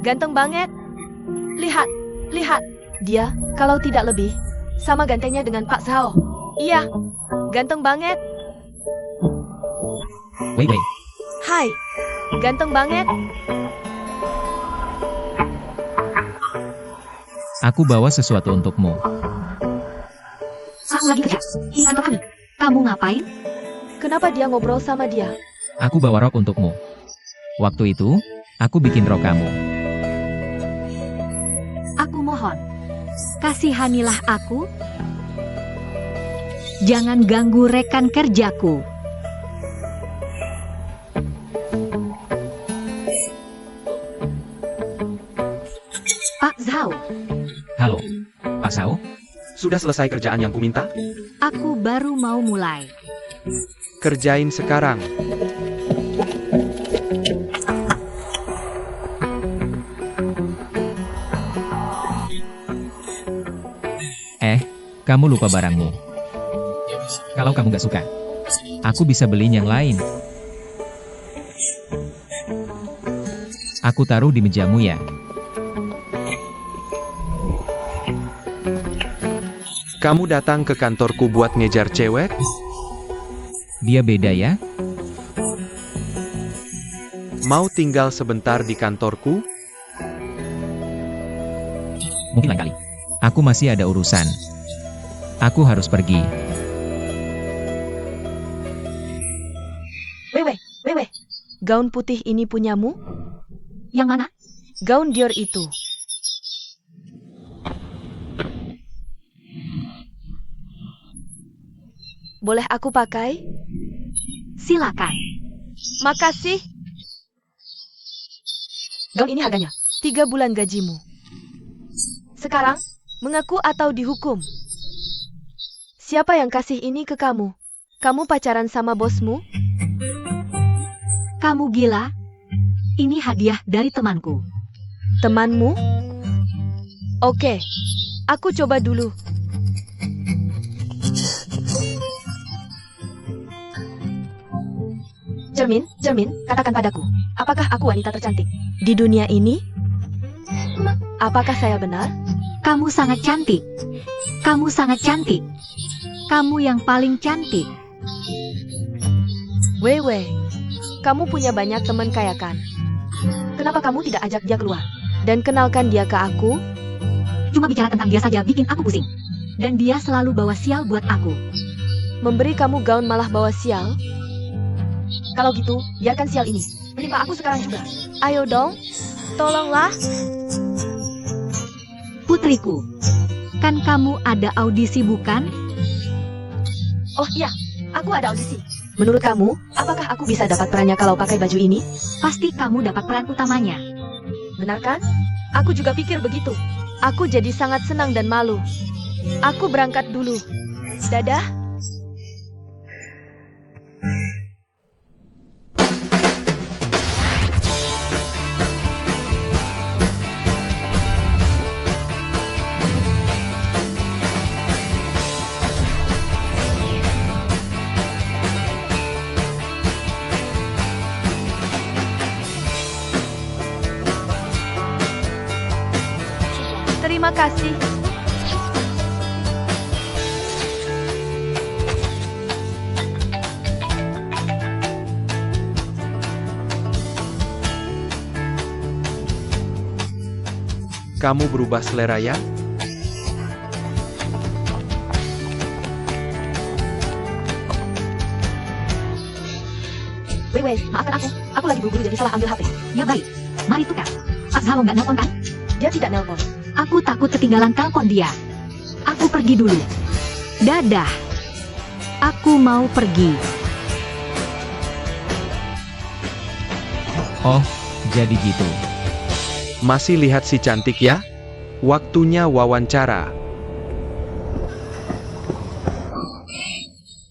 Ganteng banget. Lihat, lihat. Dia, kalau tidak lebih, sama gantengnya dengan Pak Zhao. Iya, ganteng banget. Wei Wei, Hai, ganteng banget. aku bawa sesuatu untukmu. Aku lagi kerja. Di kantor kami. Kamu ngapain? Kenapa dia ngobrol sama dia? Aku bawa rok untukmu. Waktu itu, aku bikin rok kamu. Aku mohon. Kasihanilah aku. Jangan ganggu rekan kerjaku. Pak Zhao, Halo, Pak Sao? Sudah selesai kerjaan yang kuminta? aku baru mau mulai. Kerjain sekarang. Kamu lupa barangmu. Kalau kamu gak suka, aku bisa beliin yang lain. Aku taruh di mejamu ya. Kamu datang ke kantorku buat ngejar cewek? Dia beda ya? Mau tinggal sebentar di kantorku? Mungkin lain kali. Aku masih ada urusan. Aku harus pergi. Wewe. Gaun putih ini punyamu? Yang mana? Gaun Dior itu. Boleh aku pakai? Silakan. Makasih. Gaun ini harganya 3 bulan gajimu. Sekarang, mengaku atau dihukum? Siapa yang kasih ini ke kamu? Kamu pacaran sama bosmu? Kamu gila? Ini hadiah dari temanku. Temanmu? Oke, aku coba dulu. Cermin, katakan padaku, apakah aku wanita tercantik di dunia ini? Apakah saya benar? Kamu sangat cantik. Kamu sangat cantik. Kamu yang paling cantik. Wewe, kamu punya banyak teman kaya kan? Kenapa kamu tidak ajak dia keluar dan kenalkan dia ke aku? Cuma bicara tentang dia saja bikin aku pusing. Dan dia selalu bawa sial buat aku. Memberi kamu gaun malah bawa sial? Kalau gitu, biarkan sial ini menimpa aku sekarang juga. Ayo dong, tolonglah. Putriku, kan kamu ada audisi bukan? Oh iya, aku ada audisi. Menurut kamu, apakah aku bisa dapat perannya kalau pakai baju ini? Pasti kamu dapat peran utamanya. Benar kan? Aku juga pikir begitu. Aku jadi sangat senang dan malu. Aku berangkat dulu. Dadah. Terima kasih. Kamu berubah selera ya? Wewe, maafkan aku. Aku lagi buru-buru jadi salah ambil HP. Ya baik. Mari tukar. Pak Zhao nggak nelpon kan? Dia tidak nelpon. Aku takut ketinggalan telepon dia. Aku pergi dulu. Dadah. Aku mau pergi. Oh, jadi gitu. Masih lihat si cantik ya? Waktunya wawancara.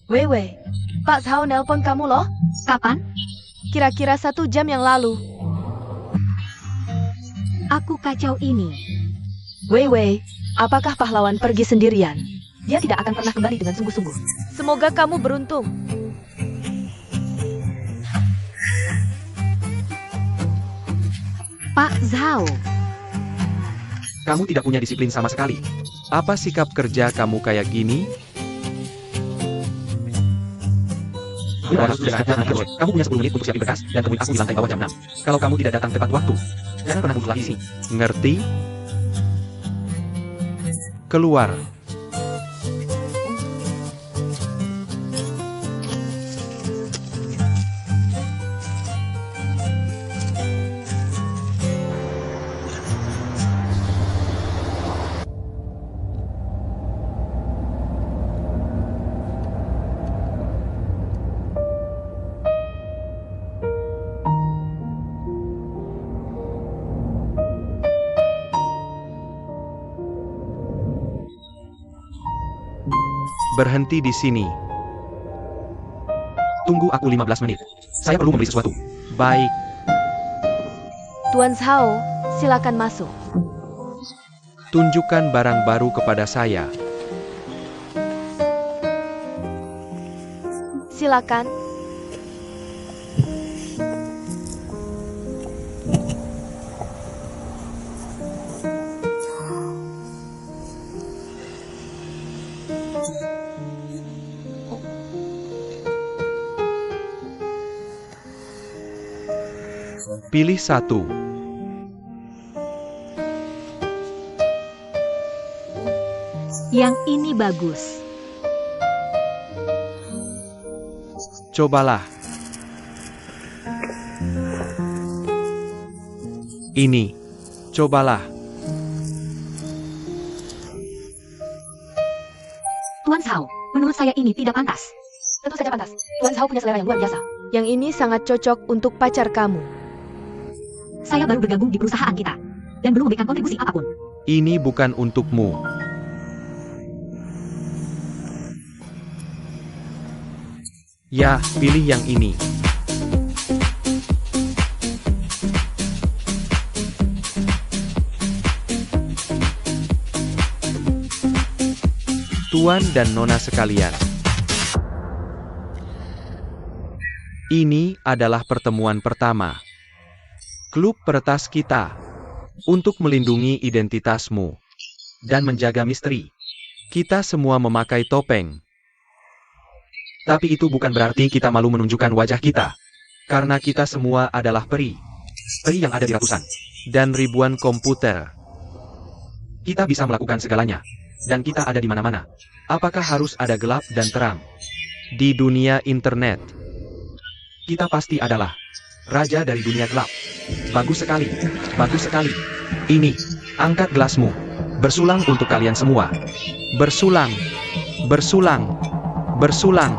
Wewe, Pak Zhao nelpon kamu loh. Kapan? Kira-kira 1 jam yang lalu. Aku kacau ini. Wewe, apakah pahlawan pergi sendirian? Dia tidak akan pernah kembali dengan sungguh-sungguh. Semoga kamu beruntung. Pak Zhao. Kamu tidak punya disiplin sama sekali. Apa sikap kerja kamu kayak gini? Kamu punya 10 menit untuk siapin berkas, dan temui aku di lantai bawah jam 6. Kalau kamu tidak datang tepat waktu, jangan pernah kumpul lagi sini. Ngerti? Keluar. Berhenti di sini. Tunggu aku 15 menit. Saya perlu membeli sesuatu. Baik. Tuan Zhao, silakan masuk. Tunjukkan barang baru kepada saya. Silakan. Pilih satu. Yang ini bagus. Cobalah. Ini. Cobalah. Tuan Zhao, menurut saya ini tidak pantas. Tentu saja pantas. Tuan Zhao punya selera yang luar biasa. Yang ini sangat cocok untuk pacar kamu. Saya baru bergabung di perusahaan kita, dan belum memberikan kontribusi apapun. Ini bukan untukmu. Ya, pilih yang ini. Tuan dan Nona sekalian. Ini adalah pertemuan pertama. Klub peretas kita. Untuk melindungi identitasmu. Dan menjaga misteri. Kita semua memakai topeng. Tapi itu bukan berarti kita malu menunjukkan wajah kita. Karena kita semua adalah peri. Peri yang ada di ratusan. Dan ribuan komputer. Kita bisa melakukan segalanya. Dan kita ada di mana-mana. Apakah harus ada gelap dan terang? Di dunia internet. Kita pasti adalah raja dari dunia gelap. Bagus sekali. Bagus sekali. Ini. Angkat gelasmu. Bersulang untuk kalian semua. Bersulang. Bersulang. Bersulang.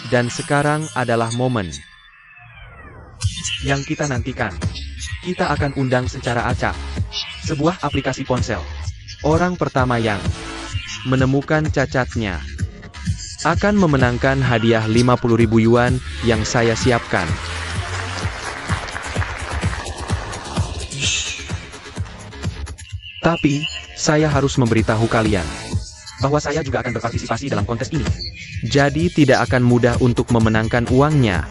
Dan sekarang adalah momen yang kita nantikan. Kita akan undang secara acak sebuah aplikasi ponsel. Orang pertama yang menemukan cacatnya akan memenangkan hadiah 50.000 yuan yang saya siapkan. Tapi, saya harus memberitahu kalian bahwa saya juga akan berpartisipasi dalam kontes ini. Jadi tidak akan mudah untuk memenangkan uangnya.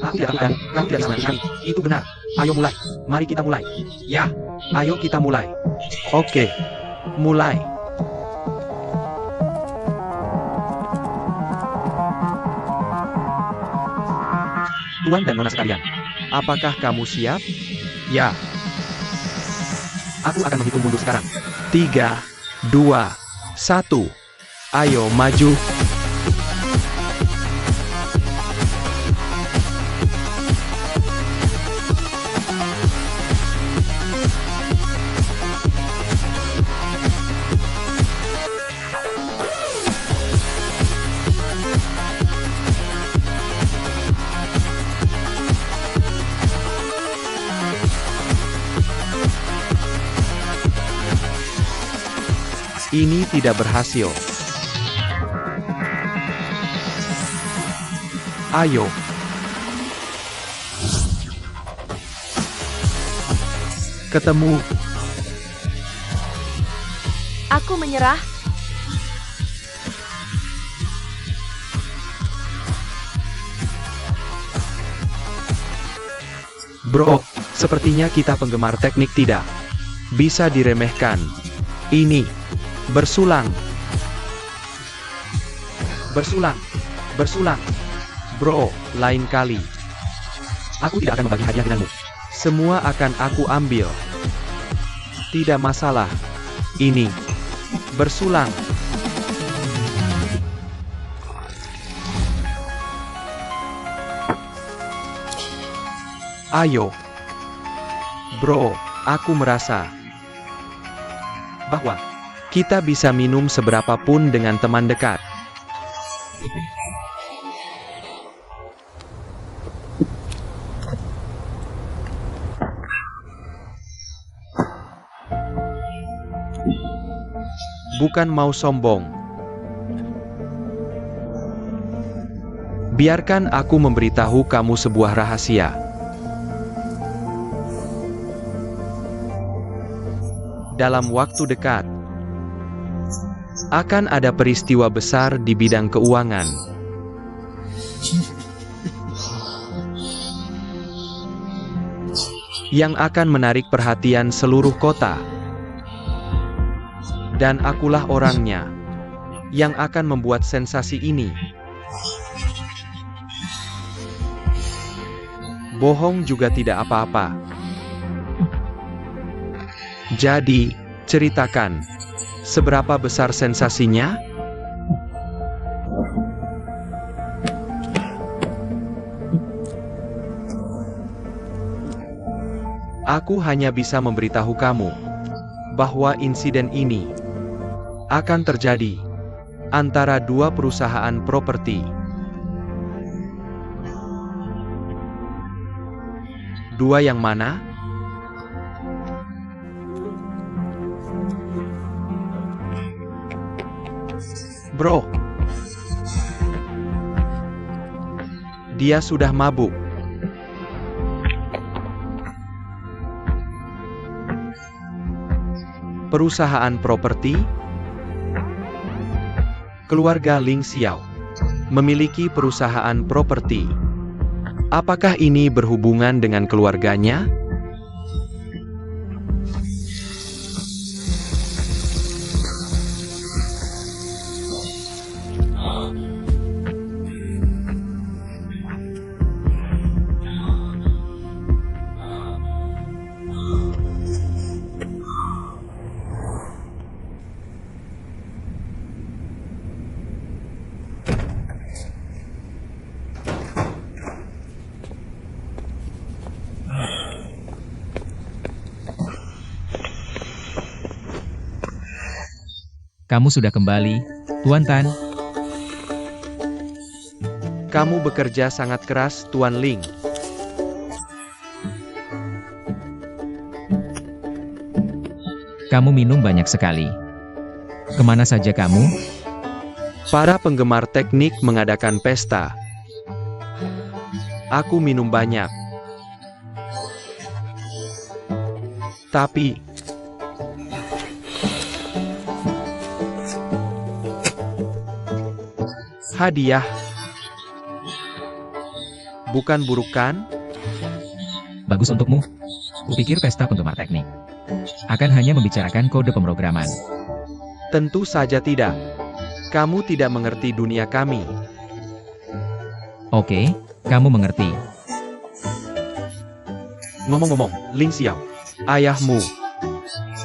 Aku tidak lakukan, kamu tidak sama sekali. Itu benar. Ayo mulai. Mari kita mulai. Ya, ayo kita mulai. Oke, mulai. Tuan dan Nona sekalian, apakah kamu siap? Ya. Aku akan menghitung mundur sekarang. 3, 2, 1. Ayo maju. Ini tidak berhasil. Ayo. Ketemu. Aku menyerah. Bro, sepertinya kita penggemar teknik tidak bisa diremehkan. Ini bersulang. Bersulang. Bersulang. Bro, lain kali aku tidak akan membagi hadiah denganmu. Semua akan aku ambil. Tidak masalah. Ini bersulang. Ayo. Bro, aku merasa bahwa kita bisa minum seberapapun dengan teman dekat. Bukan mau sombong. Biarkan aku memberitahu kamu sebuah rahasia. Dalam waktu dekat, akan ada peristiwa besar di bidang keuangan. Yang akan menarik perhatian seluruh kota. Dan akulah orangnya yang akan membuat sensasi ini. Bohong juga tidak apa-apa. Jadi, ceritakan, seberapa besar sensasinya? Aku hanya bisa memberitahu kamu bahwa insiden ini akan terjadi antara dua perusahaan properti. Dua yang mana? Bro, dia sudah mabuk. Perusahaan properti, keluarga Ling Xiao memiliki perusahaan properti. Apakah ini berhubungan dengan keluarganya? Kamu sudah kembali, Tuan Tan. Kamu bekerja sangat keras, Tuan Ling. Kamu minum banyak sekali. Kemana saja kamu? Para penggemar teknik mengadakan pesta. Aku minum banyak. Tapi hadiah bukan buruk kan? Bagus untukmu. Kupikir pesta penggemar teknik akan hanya membicarakan kode pemrograman. Tentu saja tidak. Kamu tidak mengerti dunia kami. Oke, kamu mengerti. Ngomong-ngomong, Ling Xiao, ayahmu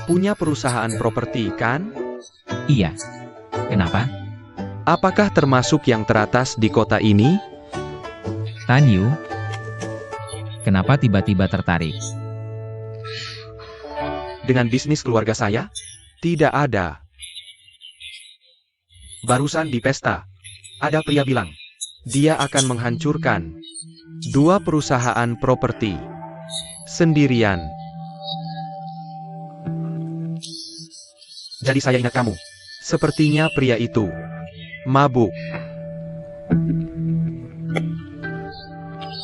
punya perusahaan properti kan? Iya. Kenapa? Apakah termasuk yang teratas di kota ini? Tan Yu, kenapa tiba-tiba tertarik? Dengan bisnis keluarga saya? Tidak ada. Barusan di pesta, ada pria bilang, dia akan menghancurkan dua perusahaan properti sendirian. Jadi saya ingat kamu. Sepertinya pria itu mabuk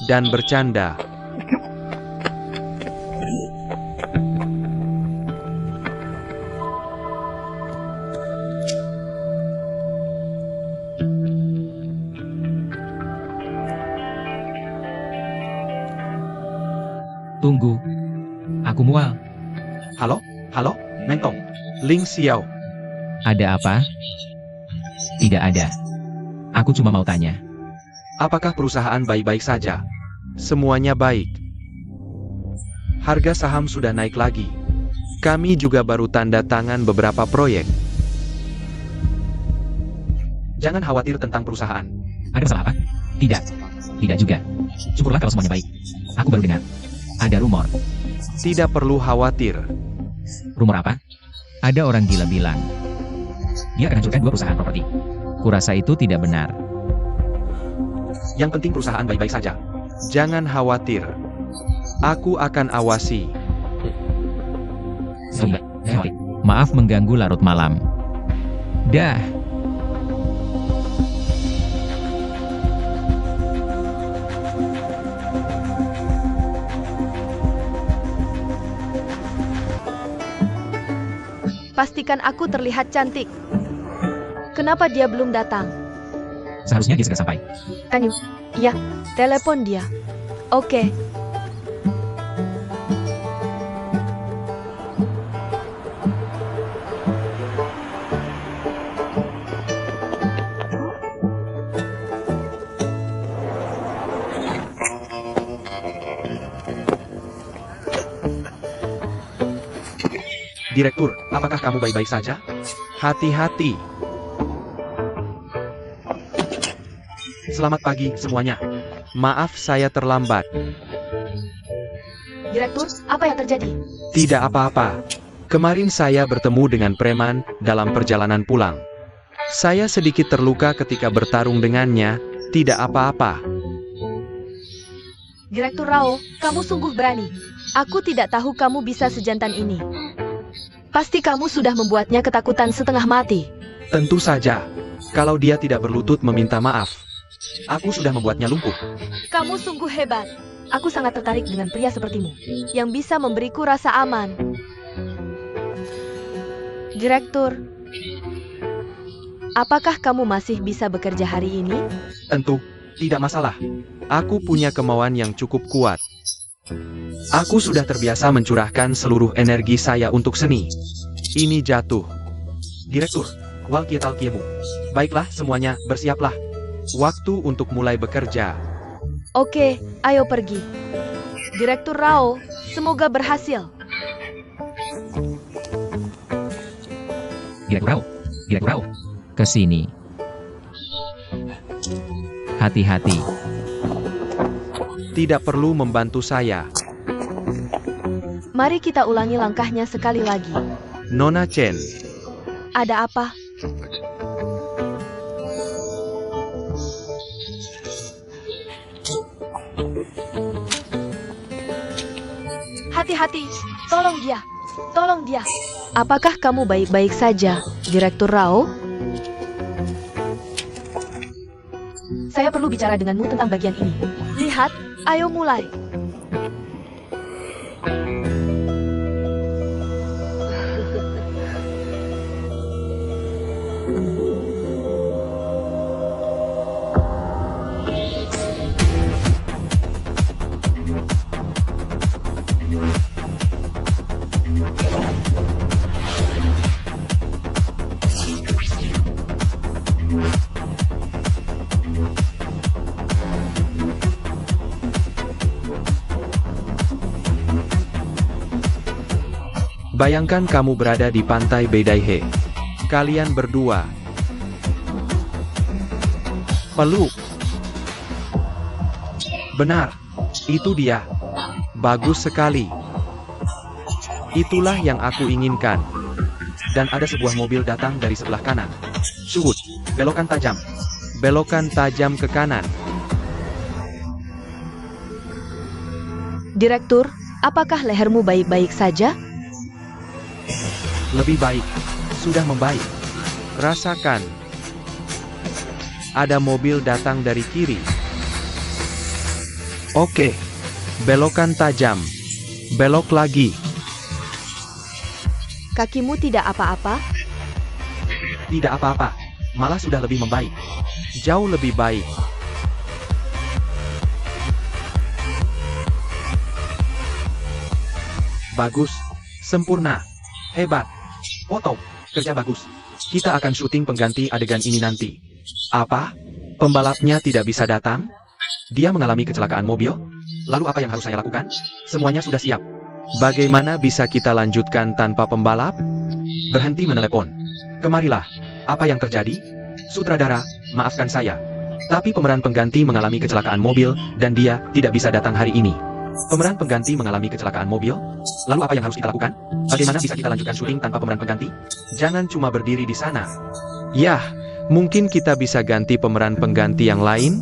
dan bercanda. Tunggu. Aku mual. Halo? Halo? Mentong. Ling Xiao. Ada apa? Tidak ada. Aku cuma mau tanya. Apakah perusahaan baik-baik saja? Semuanya baik. Harga saham sudah naik lagi. Kami juga baru tanda tangan beberapa proyek. Jangan khawatir tentang perusahaan. Ada masalah apa? Tidak. Tidak juga. Syukurlah kalau semuanya baik. Aku baru dengar. Ada rumor. Tidak perlu khawatir. Rumor apa? Ada orang gila bilang dia akan hancurkan 2 perusahaan properti. Kurasa itu tidak benar. Yang penting perusahaan baik-baik saja. Jangan khawatir. Aku akan awasi. Sudah. Maaf mengganggu larut malam. Dah. Pastikan aku terlihat cantik. Kenapa dia belum datang? Seharusnya dia segera sampai. Anyu, ya, telepon dia. Oke. Direktur, apakah kamu baik-baik saja? Hati-hati. Selamat pagi semuanya. Maaf saya terlambat. Direktur, apa yang terjadi? Tidak apa-apa. Kemarin saya bertemu dengan preman dalam perjalanan pulang. Saya sedikit terluka ketika bertarung dengannya, tidak apa-apa. Direktur Rao, kamu sungguh berani. Aku tidak tahu kamu bisa sejantan ini. Pasti kamu sudah membuatnya ketakutan setengah mati. Tentu saja. Kalau dia tidak berlutut meminta maaf, aku sudah membuatnya lumpuh. Kamu sungguh hebat. Aku sangat tertarik dengan pria sepertimu, yang bisa memberiku rasa aman. Direktur, apakah kamu masih bisa bekerja hari ini? Tentu, tidak masalah. Aku punya kemauan yang cukup kuat. Aku sudah terbiasa mencurahkan seluruh energi saya untuk seni. Ini jatuh. Direktur, walkie-talkie-mu. Baiklah semuanya, bersiaplah. Waktu untuk mulai bekerja. Oke, ayo pergi. Direktur Rao, semoga berhasil. Direktur Rao, ke sini. Hati-hati. Tidak perlu membantu saya. Mari kita ulangi langkahnya sekali lagi. Nona Chen, Ada apa? Hati-hati, tolong dia. Tolong dia. Apakah kamu baik-baik saja, Direktur Rao? Saya perlu bicara denganmu tentang bagian ini. Lihat, ayo mulai. bayangkan kamu berada di pantai Beidaihe. Kalian berdua peluk. Benar, itu dia. Bagus sekali. Itulah yang aku inginkan. Dan ada sebuah mobil datang dari sebelah kanan. Suhud, belokan tajam. Belokan tajam ke kanan. Direktur, apakah lehermu baik-baik saja? Lebih baik. Sudah membaik. Rasakan. Ada mobil datang dari kiri. Oke. Belokan tajam. Belok lagi. Kakimu tidak apa-apa? Tidak apa-apa. Malah sudah lebih membaik. Jauh lebih baik. Bagus. Sempurna. Hebat. Foto. Kerja bagus. Kita akan syuting pengganti adegan ini nanti. Apa? Pembalapnya tidak bisa datang? Dia mengalami kecelakaan mobil? Lalu apa yang harus saya lakukan? Semuanya sudah siap. Bagaimana bisa kita lanjutkan tanpa pembalap? Berhenti menelepon. Kemarilah. Apa yang terjadi? Sutradara, maafkan saya. Tapi pemeran pengganti mengalami kecelakaan mobil, dan dia tidak bisa datang hari ini. Pemeran pengganti mengalami kecelakaan mobil? Lalu apa yang harus kita lakukan? Bagaimana bisa kita lanjutkan syuting tanpa pemeran pengganti? Jangan cuma berdiri di sana. Yah, mungkin kita bisa ganti pemeran pengganti yang lain?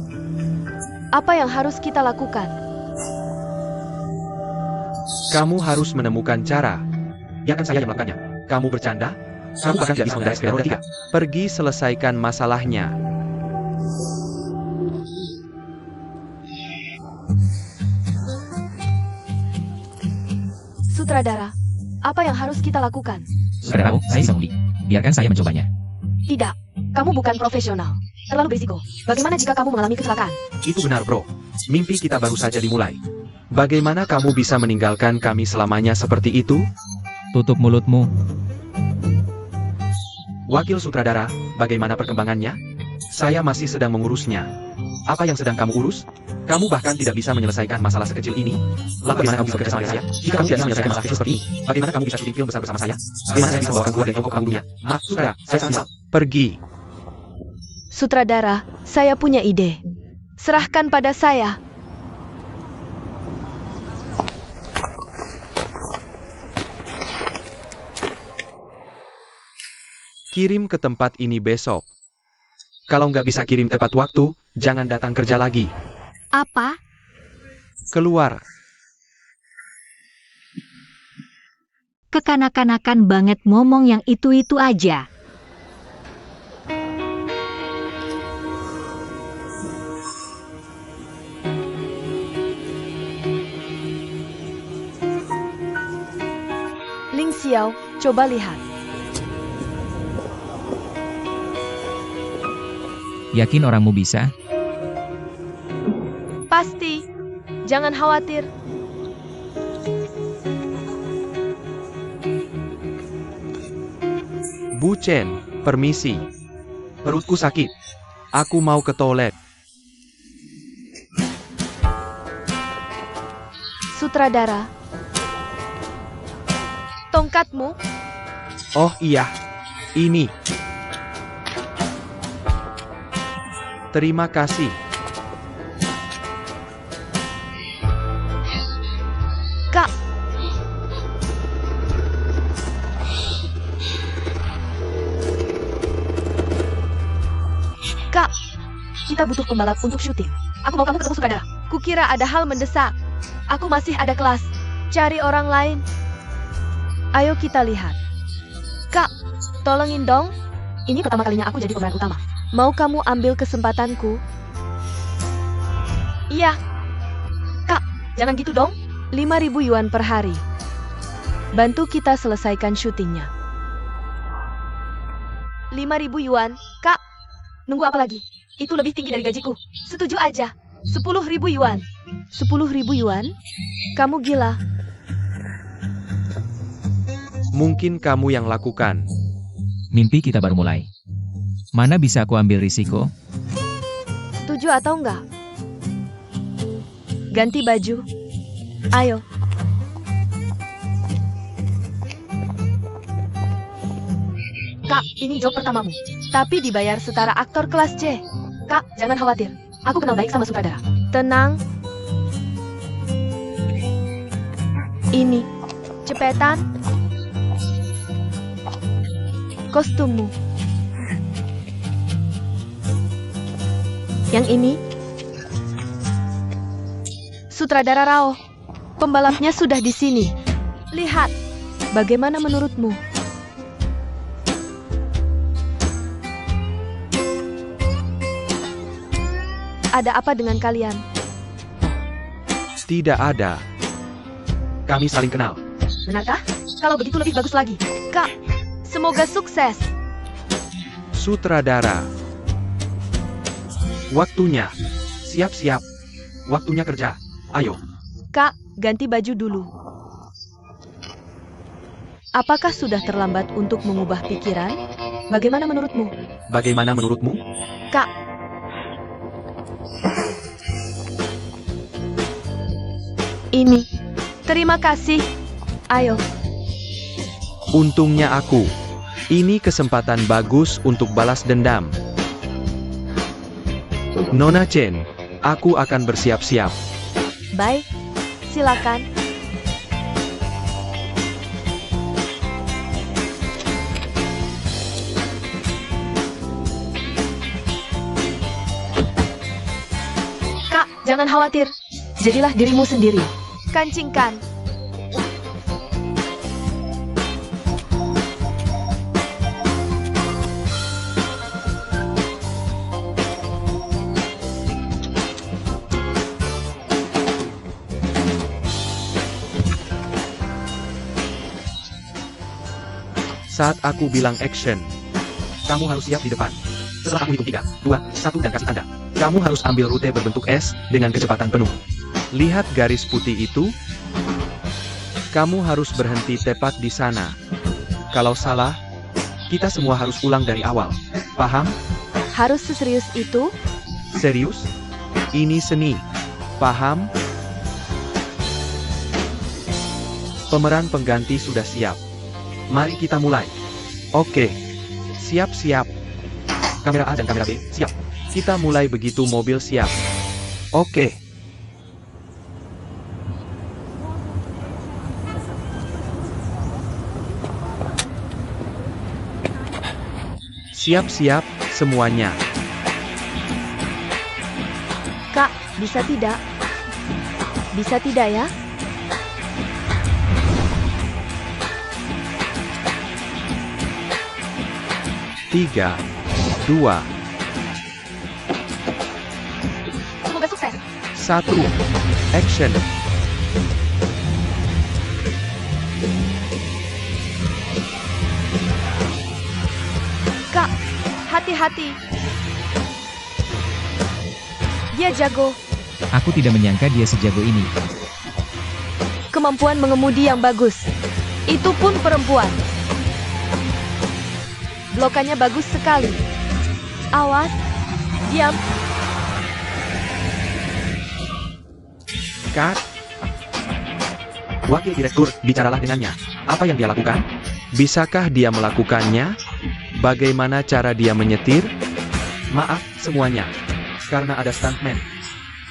Apa yang harus kita lakukan? Kamu harus menemukan cara. Biarkan saya yang melakukannya. Kamu bercanda? Kamu bahkan tidak bisa mengendarai sepeda roda 3. Pergi selesaikan masalahnya. Sutradara, apa yang harus kita lakukan? Saudaraku, saya bisa mengundi. Biarkan saya mencobanya. Tidak, kamu bukan profesional. Terlalu berisiko. Bagaimana jika kamu mengalami kecelakaan? Itu benar, bro. Mimpi kita baru saja dimulai. Bagaimana kamu bisa meninggalkan kami selamanya seperti itu? Tutup mulutmu. Wakil sutradara, bagaimana perkembangannya? Saya masih sedang mengurusnya. Apa yang sedang kamu urus? Kamu bahkan tidak bisa menyelesaikan masalah sekecil ini. Lalu bagaimana kamu bisa bekerja sama saya? Jika kamu tidak bisa menyelesaikan masalah kecil seperti ini, bagaimana kamu bisa syuting film besar bersama saya? Bagaimana saya bisa membawakan keluar dari Tiongkok ke dunia? Maaf, sutradara, saya sangat menyesal. Pergi. Sutradara, saya punya ide. Serahkan pada saya. Kirim ke tempat ini besok. Kalau nggak bisa kirim tepat waktu, jangan datang kerja lagi. Apa? Keluar. Kekanak-kanakan banget ngomong yang itu-itu aja. Ling Xiao, coba lihat. Yakin orangmu bisa? Pasti. Jangan khawatir. Bu Chen, permisi. Perutku sakit. Aku mau ke toilet. Sutradara. Tongkatmu? Oh iya, ini. Terima kasih. Kak. Kak, kita butuh pembalap untuk syuting. Aku mau kamu ketemu sutradara. Kukira ada hal mendesak. Aku masih ada kelas. Cari orang lain. Ayo kita lihat. Kak, tolongin dong. Ini pertama kalinya aku jadi pemeran utama. Mau kamu ambil kesempatanku? Iya. Kak, jangan gitu dong. 5.000 yuan per hari. Bantu kita selesaikan syutingnya. 5.000 yuan, Kak. Nunggu apa lagi? Itu lebih tinggi dari gajiku. Setuju aja. 10.000 yuan. 10.000 yuan? Kamu gila. Mungkin kamu yang lakukan. Mimpi kita baru mulai. Mana bisa aku ambil risiko? Setuju atau enggak? Ganti baju. Ayo. Kak, ini job pertamamu. Tapi dibayar setara aktor kelas C. Kak, jangan khawatir. Aku kenal baik sama sutradara. Tenang. Ini. Cepetan. Kostummu. Yang ini. Sutradara Rao. Pembalapnya sudah di sini. Lihat. Bagaimana menurutmu? Ada apa dengan kalian? Tidak ada. Kami saling kenal. Benarkah? Kalau begitu lebih bagus lagi. Kak, semoga sukses. Sutradara. Waktunya. Siap-siap. Waktunya kerja. Ayo. Kak, ganti baju dulu. Apakah sudah terlambat untuk mengubah pikiran? Bagaimana menurutmu? Bagaimana menurutmu? Kak. Ini. Terima kasih. Ayo. Untungnya aku. Ini kesempatan bagus untuk balas dendam. Nona Chen, aku akan bersiap-siap. Baik. Silakan. Kak, jangan khawatir. Jadilah dirimu sendiri. Kancingkan. Saat aku bilang action, kamu harus siap di depan. Setelah aku hitung 3, 2, 1 dan kasih tanda, kamu harus ambil rute berbentuk S dengan kecepatan penuh. Lihat garis putih itu? Kamu harus berhenti tepat di sana. Kalau salah, kita semua harus ulang dari awal. Paham? Harus seserius itu? Serius? Ini seni. Paham? Pemeran pengganti sudah siap. Mari kita mulai. Oke. Siap-siap. Kamera A dan kamera B, siap. Kita mulai begitu mobil siap. Oke. Siap-siap, semuanya. Kak, bisa tidak? Bisa tidak ya? Tiga, 2, Semoga sukses. 1. Action. Kak, hati-hati. Dia jago. Aku tidak menyangka dia sejago ini. Kemampuan mengemudi yang bagus. Itu pun perempuan. Blokannya bagus sekali. Awas. Diam. Cut. Wakil Direktur, bicaralah dengannya. Apa yang dia lakukan? Bisakah dia melakukannya? Bagaimana cara dia menyetir? Maaf, semuanya. Karena ada stuntman.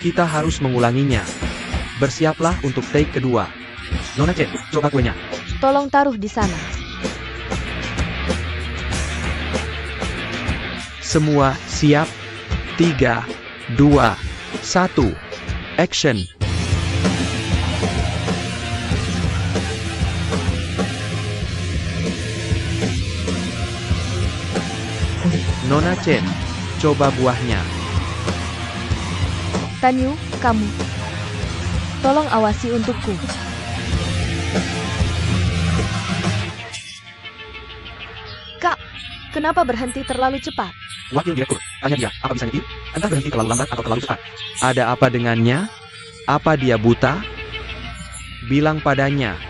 Kita harus mengulanginya. Bersiaplah untuk take kedua. Nona Chen, coba kuenya. Tolong taruh di sana. Semua siap. 3, 2, 1. Action. Nona Chen, coba buahnya. Tanyu, kamu. Tolong awasi untukku. Kak, kenapa berhenti terlalu cepat? Wakil Direktur, tanya dia, apa bisa nyetir? Entah berhenti terlalu lambat atau terlalu cepat. Ada apa dengannya? Apa dia buta? Bilang padanya.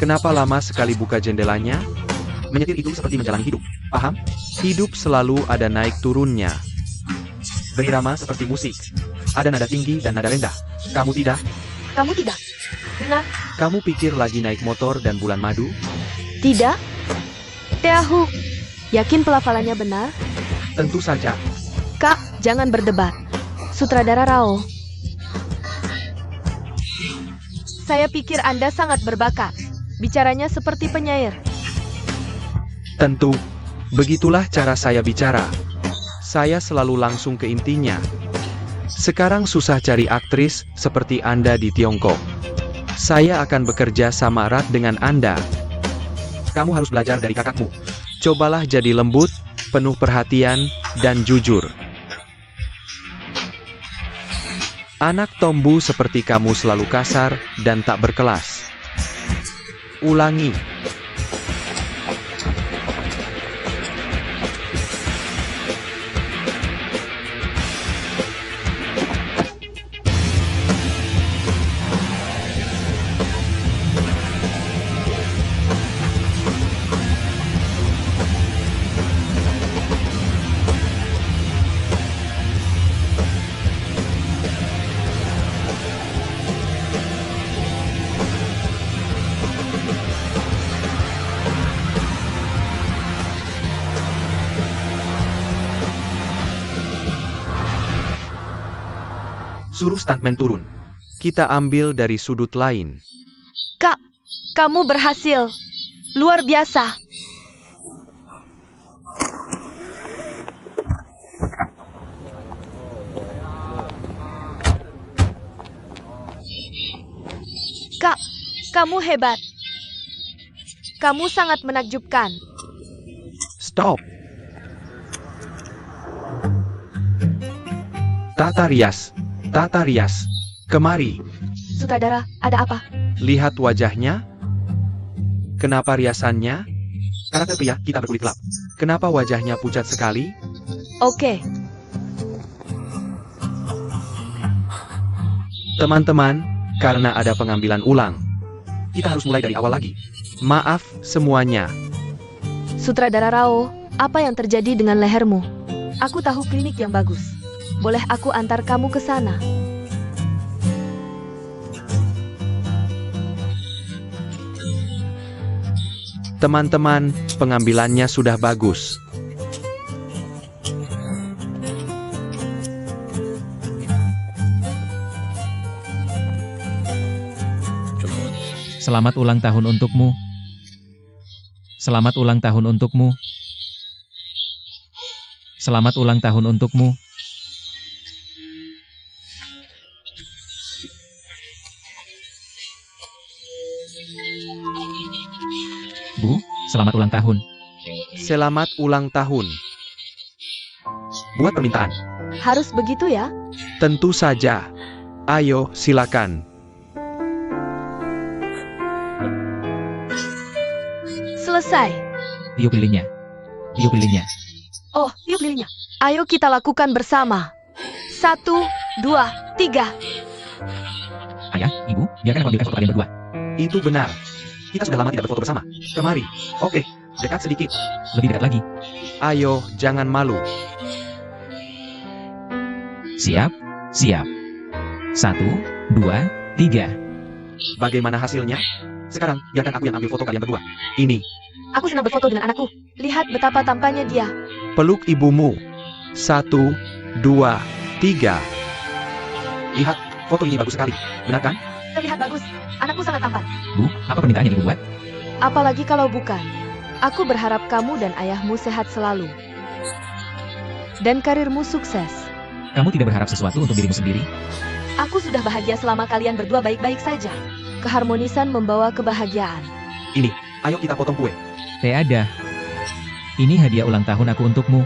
Kenapa lama sekali buka jendelanya? Menyetir itu seperti menjalani hidup, paham? Hidup selalu ada naik turunnya. Berirama seperti musik. Ada nada tinggi dan nada rendah. Kamu tidak? Kamu tidak? Benar? Kamu pikir lagi naik motor dan bulan madu? Tidak? Teahu, yakin pelafalannya benar? Tentu saja. Kak, jangan berdebat. Sutradara Rao. Saya pikir Anda sangat berbakat. Bicaranya seperti penyair. Tentu. Begitulah cara saya bicara. Saya selalu langsung ke intinya. Sekarang susah cari aktris seperti Anda di Tiongkok. Saya akan bekerja sama erat dengan Anda. Kamu harus belajar dari kakakmu. Cobalah jadi lembut, penuh perhatian, dan jujur. Anak Tombu seperti kamu selalu kasar dan tak berkelas. Ulangi. Suruh stuntman turun. Kita ambil dari sudut lain. Kak, kamu berhasil. Luar biasa. Kak, kamu hebat. Kamu sangat menakjubkan. Stop. Tata Rias, kemari. Sutradara, ada apa? Lihat wajahnya. Kenapa riasannya? Karakter pria, kita berkulit gelap. Kenapa wajahnya pucat sekali? Oke. Teman-teman, karena ada pengambilan ulang. Kita harus mulai dari awal lagi. Maaf semuanya. Sutradara Rao, apa yang terjadi dengan lehermu? Aku tahu klinik yang bagus. Boleh aku antar kamu ke sana? Teman-teman, pengambilannya sudah bagus. Selamat ulang tahun untukmu. Selamat ulang tahun untukmu. Selamat ulang tahun untukmu. Bu, selamat ulang tahun. Selamat ulang tahun. Buat permintaan. Harus begitu ya? Tentu saja. Ayo, silakan. Selesai. Tiup lilinnya. Tiup lilinnya. Oh, yuk lilinnya. Ayo kita lakukan bersama. 1, 2, 3. Ayah, ibu, biarkan aku ambilkan foto kalian berdua. Itu benar. Kita sudah lama tidak berfoto bersama. Kemari. Oke, dekat sedikit. Lebih dekat lagi. Ayo, jangan malu. Siap, siap. 1, 2, 3. Bagaimana hasilnya? Sekarang, biarkan aku yang ambil foto kalian berdua. Ini. Aku senang berfoto dengan anakku. Lihat betapa tampannya dia. Peluk ibumu. 1, 2, 3. Lihat, foto ini bagus sekali. Benar kan? Terlihat bagus. Anakku sangat tampan. Bu, apa permintaan yang ibu buat? Apalagi kalau bukan. Aku berharap kamu dan ayahmu sehat selalu. Dan karirmu sukses. Kamu tidak berharap sesuatu untuk dirimu sendiri? Aku sudah bahagia selama kalian berdua baik-baik saja. Keharmonisan membawa kebahagiaan. Ini, ayo kita potong kue. Tiada. Ini hadiah ulang tahun aku untukmu.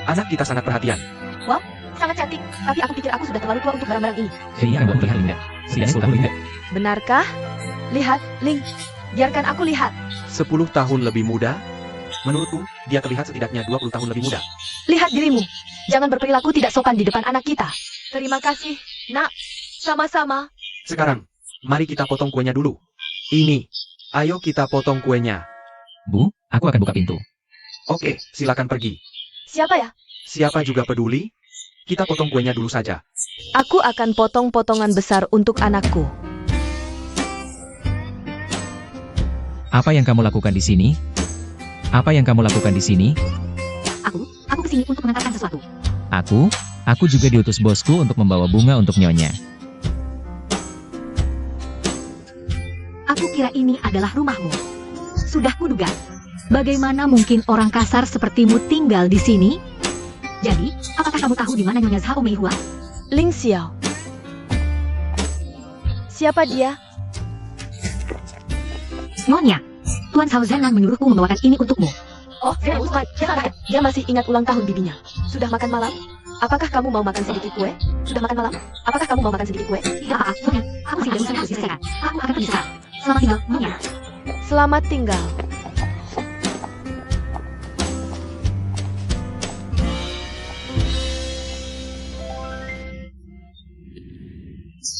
Anak kita sangat perhatian. Sangat cantik, tapi aku pikir aku sudah terlalu tua untuk barang-barang ini. Ini akan membuatmu terlihat indah. Setidaknya 10 tahun lebih indah. Benarkah? Lihat, Ling. Biarkan aku lihat. 10 tahun lebih muda? Menurutku, dia terlihat setidaknya 20 tahun lebih muda. Lihat dirimu. Jangan berperilaku tidak sopan di depan anak kita. Terima kasih, Nak. Sama-sama. Sekarang, mari kita potong kuenya dulu. Ini. Ayo kita potong kuenya. Bu, aku akan buka pintu. Oke, silakan pergi. Siapa ya? Siapa juga peduli? Kita potong kuenya dulu saja. Aku akan potong potongan besar untuk anakku. Apa yang kamu lakukan di sini? Apa yang kamu lakukan di sini? Aku kesini untuk mengantarkan sesuatu. Aku juga diutus bosku untuk membawa bunga untuk nyonya. Aku kira ini adalah rumahmu. Sudah kuduga. Bagaimana mungkin orang kasar sepertimu tinggal di sini? Jadi, apakah kamu tahu di mana Nyonya Zhao Meihua? Ling Xiao. Siapa dia? Nyonya, Tuan Zhao Zenan menyuruhku membawakan ini untukmu. Oh, dia masih ingat ulang tahun bibinya. Sudah makan malam? Apakah kamu mau makan sedikit kue? Sudah makan malam? Apakah kamu mau makan sedikit kue? Tidak apa-apa, Nyonya. Aku sudah bisa selesaikan. Aku akan pergi sekarang. Selamat tinggal, Nyonya. Selamat tinggal.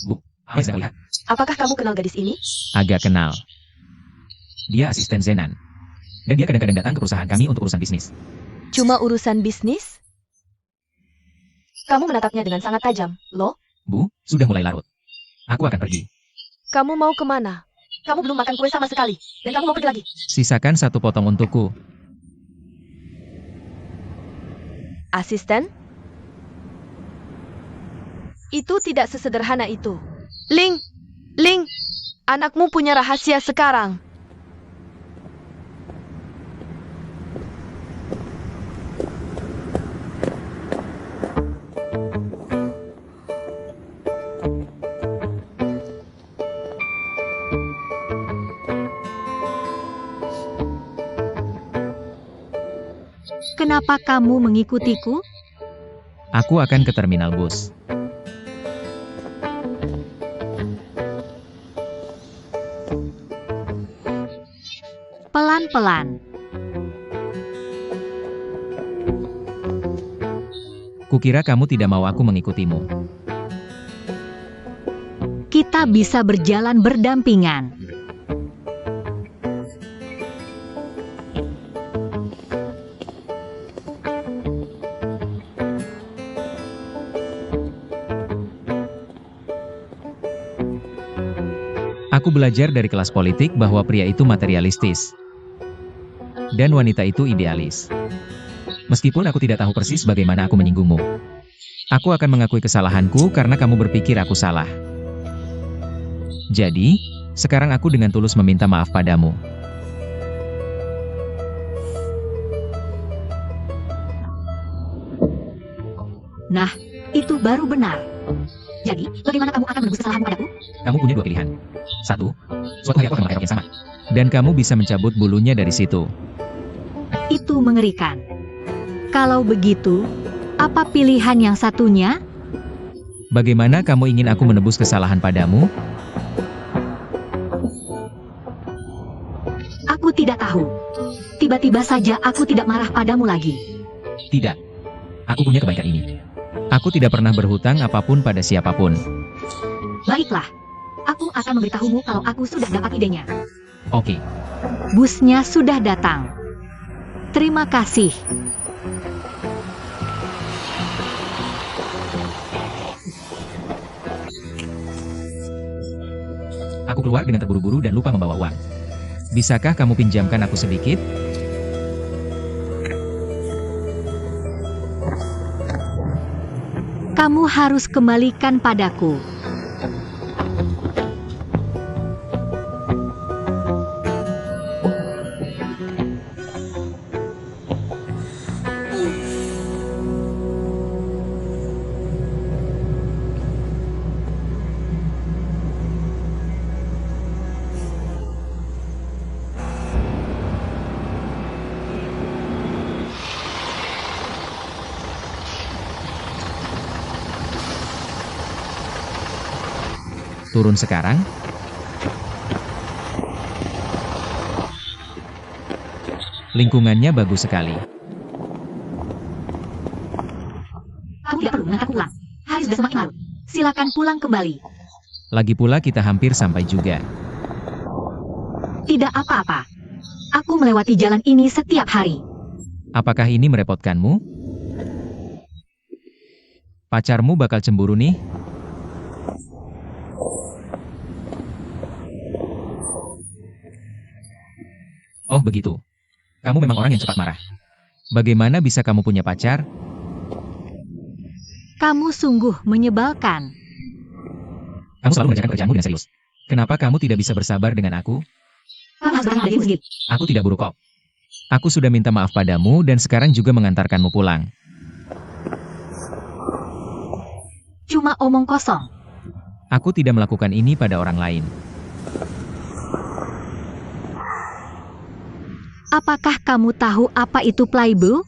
Bu, apa yang sedang lihat? Apakah kamu kenal gadis ini? Agak kenal. Dia asisten Zenan. Dan dia kadang-kadang datang ke perusahaan kami untuk urusan bisnis. Cuma urusan bisnis? Kamu menatapnya dengan sangat tajam, loh? Bu, sudah mulai larut. Aku akan pergi. Kamu mau kemana? Kamu belum makan kue sama sekali. Dan kamu mau pergi lagi? Sisakan 1 potong untukku. Asisten? Itu tidak sesederhana itu. Ling! Ling! Anakmu punya rahasia sekarang. Kenapa kamu mengikutiku? Aku akan ke terminal bus. Pelan-pelan. Kukira kamu tidak mau aku mengikutimu. Kita bisa berjalan berdampingan. Aku belajar dari kelas politik bahwa pria itu materialistis. Dan wanita itu idealis. Meskipun aku tidak tahu persis bagaimana aku menyinggungmu. Aku akan mengakui kesalahanku karena kamu berpikir aku salah. Jadi, sekarang aku dengan tulus meminta maaf padamu. Nah, itu baru benar. Jadi, bagaimana kamu akan menebus kesalahanmu padaku? Kamu punya 2 pilihan. 1, suatu hari aku akan memakai rok yang sama. Dan kamu bisa mencabut bulunya dari situ. Itu mengerikan. Kalau begitu, apa pilihan yang satunya? Bagaimana kamu ingin aku menebus kesalahan padamu? Aku tidak tahu. Tiba-tiba saja aku tidak marah padamu lagi. Tidak. Aku punya kebaikan ini. Aku tidak pernah berhutang apapun pada siapapun. Baiklah. Aku akan memberitahumu kalau aku sudah dapat idenya. Oke. Busnya sudah datang. Terima kasih. Aku keluar dengan terburu-buru dan lupa membawa uang. Bisakah kamu pinjamkan aku sedikit? Kamu harus kembalikan padaku. Turun sekarang? Lingkungannya bagus sekali. Kamu tidak perlu mengantarku pulang. Hari sudah semakin larut. Silakan pulang kembali. Lagi pula kita hampir sampai juga. Tidak apa-apa. Aku melewati jalan ini setiap hari. Apakah ini merepotkanmu? Pacarmu bakal cemburu nih? Oh begitu. Kamu memang orang yang cepat marah. Bagaimana bisa kamu punya pacar? Kamu sungguh menyebalkan. Kamu selalu mengerjakan pekerjaanmu dengan serius. Kenapa kamu tidak bisa bersabar dengan aku? Kamu harus berani dirimu sendiri. Aku tidak buruk kok. Aku sudah minta maaf padamu dan sekarang juga mengantarkanmu pulang. Cuma omong kosong. Aku tidak melakukan ini pada orang lain. Apakah kamu tahu apa itu Playbo?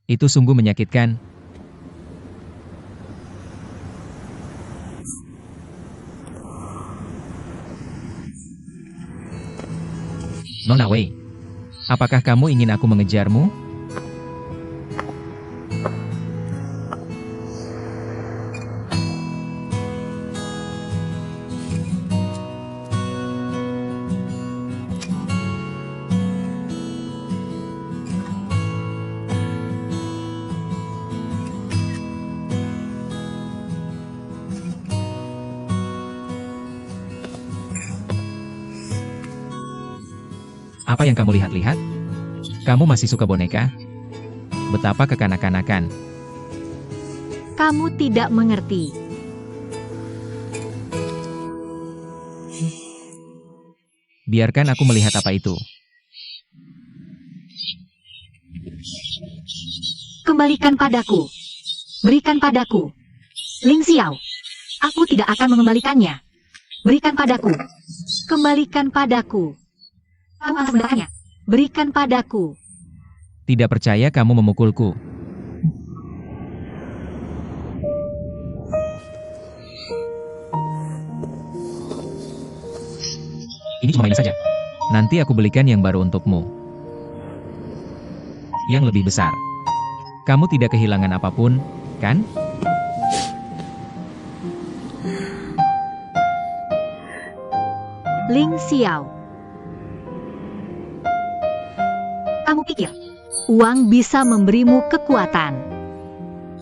Itu sungguh menyakitkan. Nona Wei, apakah kamu ingin aku mengejarmu? Apa yang kamu lihat-lihat? Kamu masih suka boneka? Betapa kekanak-kanakan. Kamu tidak mengerti. Biarkan aku melihat apa itu. Kembalikan padaku. Berikan padaku. Ling Xiao. Aku tidak akan mengembalikannya. Berikan padaku. Kembalikan padaku. Kamu akan mendapatkannya. Berikan padaku. Tidak percaya kamu memukulku. Ini cuma mainan saja. Nanti aku belikan yang baru untukmu. Yang lebih besar. Kamu tidak kehilangan apapun, kan? Ling Xiao. Kamu pikir uang bisa memberimu kekuatan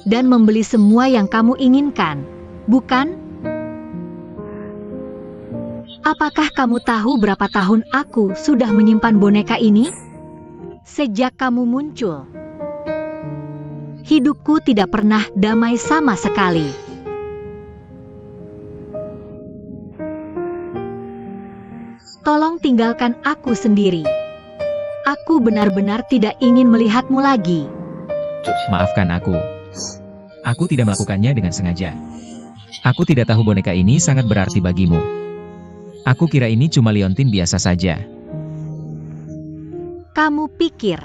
dan membeli semua yang kamu inginkan, bukan? Apakah kamu tahu berapa tahun aku sudah menyimpan boneka ini? Sejak kamu muncul, hidupku tidak pernah damai sama sekali. Tolong tinggalkan aku sendiri. Aku benar-benar tidak ingin melihatmu lagi. Maafkan aku. Aku tidak melakukannya dengan sengaja. Aku tidak tahu boneka ini sangat berarti bagimu. Aku kira ini cuma liontin biasa saja. Kamu pikir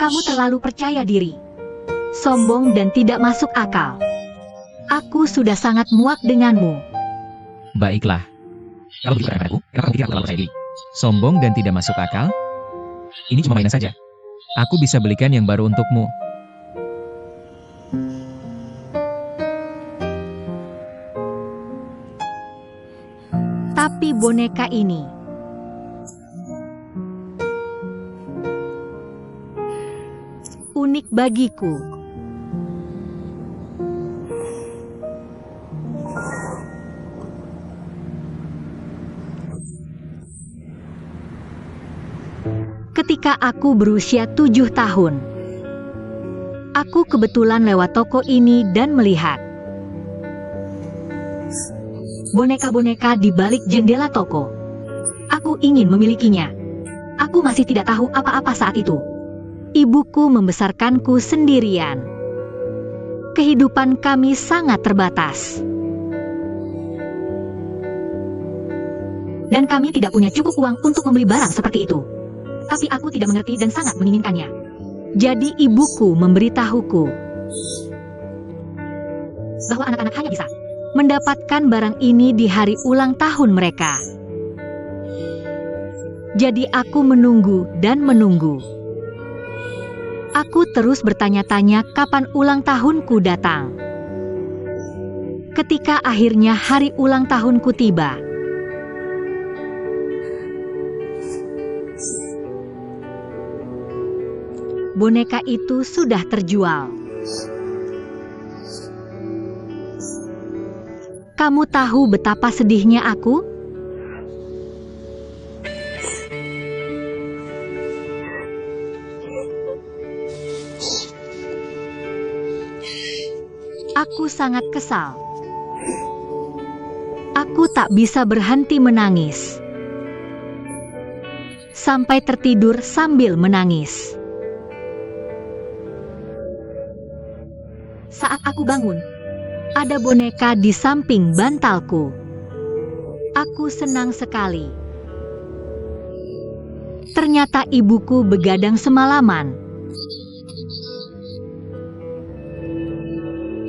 kamu terlalu percaya diri, sombong dan tidak masuk akal. Aku sudah sangat muak denganmu. Baiklah. Kalau begitu katakan padaku, kenapa kamu pikir aku terlalu percaya diri? Sombong dan tidak masuk akal? Ini cuma mainan saja. Aku bisa belikan yang baru untukmu. Tapi boneka ini unik bagiku. Ketika aku berusia 7 tahun, aku kebetulan lewat toko ini dan melihat boneka-boneka di balik jendela toko. Aku ingin memilikinya. Aku masih tidak tahu apa-apa saat itu. Ibuku membesarkanku sendirian. Kehidupan kami sangat terbatas. Dan kami tidak punya cukup uang untuk membeli barang seperti itu. Tapi aku tidak mengerti dan sangat menginginkannya. Jadi ibuku memberitahuku bahwa anak-anak hanya bisa mendapatkan barang ini di hari ulang tahun mereka. Jadi aku menunggu dan menunggu. Aku terus bertanya-tanya kapan ulang tahunku datang. Ketika akhirnya hari ulang tahunku tiba, boneka itu sudah terjual. Kamu tahu betapa sedihnya aku? Aku sangat kesal. Aku tak bisa berhenti menangis. Sampai tertidur sambil menangis. Saat aku bangun, ada boneka di samping bantalku. Aku senang sekali. Ternyata ibuku begadang semalaman,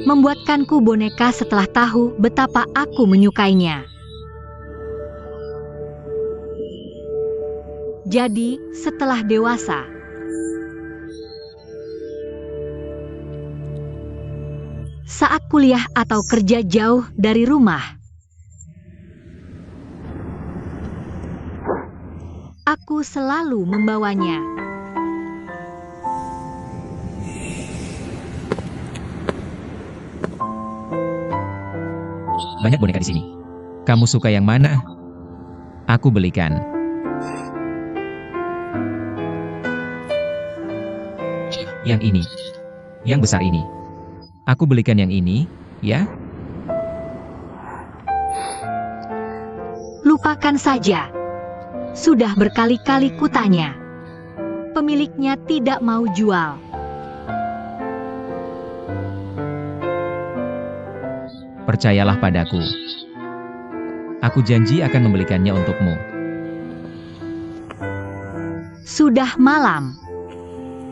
membuatkanku boneka setelah tahu betapa aku menyukainya. Jadi, setelah dewasa, saat kuliah atau kerja jauh dari rumah, aku selalu membawanya. Banyak boneka di sini. Kamu suka yang mana? Aku belikan. Yang ini. Yang besar ini. Aku belikan yang ini, ya? Lupakan saja. Sudah berkali-kali kutanya. Pemiliknya tidak mau jual. Percayalah padaku. Aku janji akan membelikannya untukmu. Sudah malam.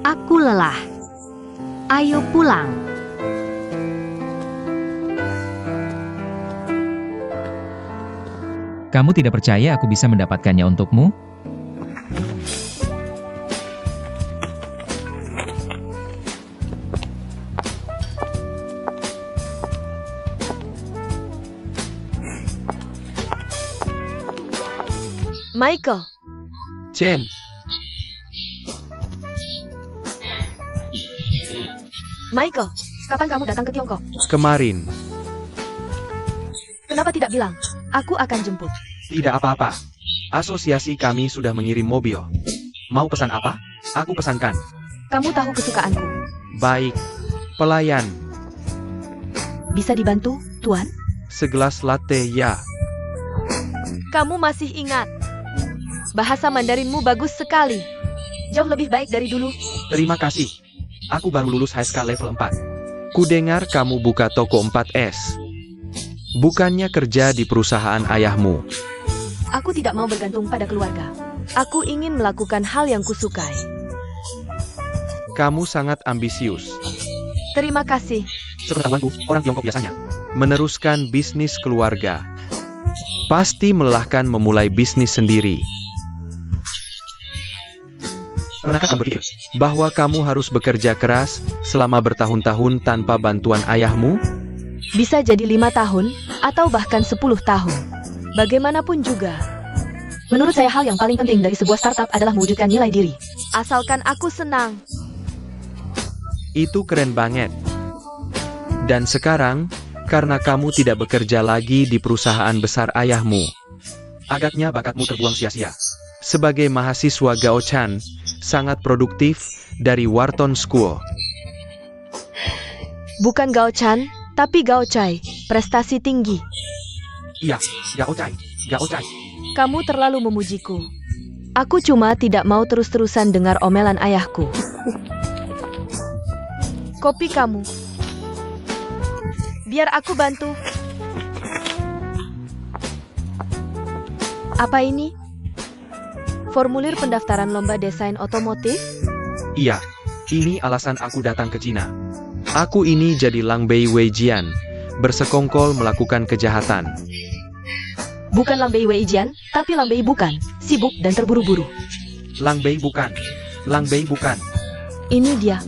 Aku lelah. Ayo pulang. Kamu tidak percaya aku bisa mendapatkannya untukmu? Michael, Chen, Michael, kapan kamu datang ke Tiongkok? kemarin. Kenapa tidak bilang? Aku akan jemput. Tidak apa-apa. Asosiasi kami sudah mengirim mobil. Mau pesan apa? Aku pesankan. Kamu tahu kesukaanku. Baik. Pelayan. Bisa dibantu, Tuan? Segelas latte ya. Kamu masih ingat. Bahasa Mandarinmu bagus sekali. Jauh lebih baik dari dulu. Terima kasih. Aku baru lulus HSK level 4. Kudengar kamu buka toko 4S. Bukannya kerja di perusahaan ayahmu. Aku tidak mau bergantung pada keluarga. Aku ingin melakukan hal yang kusukai. Kamu sangat ambisius. Terima kasih. Sepengetahuanku, orang Tiongkok biasanya meneruskan bisnis keluarga. Pasti melelahkan memulai bisnis sendiri. Pernahkah kamu berpikir bahwa kamu harus bekerja keras selama bertahun-tahun tanpa bantuan ayahmu? Bisa jadi 5 tahun, atau bahkan 10 tahun. Bagaimanapun juga. Menurut saya hal yang paling penting dari sebuah startup adalah mewujudkan nilai diri. Asalkan aku senang. Itu keren banget. Dan sekarang, karena kamu tidak bekerja lagi di perusahaan besar ayahmu, agaknya bakatmu terbuang sia-sia. Sebagai mahasiswa Gaochan, sangat produktif dari Wharton School. Bukan Gaochan, tapi Gaocai, prestasi tinggi. Iya, Gaocai, Gaocai. Kamu terlalu memujiku. Aku cuma tidak mau terus-terusan dengar omelan ayahku. Kopi kamu. Biar aku bantu. Apa ini? Formulir pendaftaran lomba desain otomotif? Iya, ini alasan aku datang ke Cina. Aku ini jadi Lang Bei Weijian, bersekongkol melakukan kejahatan. Bukan Lang Bei Weijian, tapi Lang Bei bukan, sibuk dan terburu-buru. Lang Bei bukan, Lang Bei bukan. Ini dia.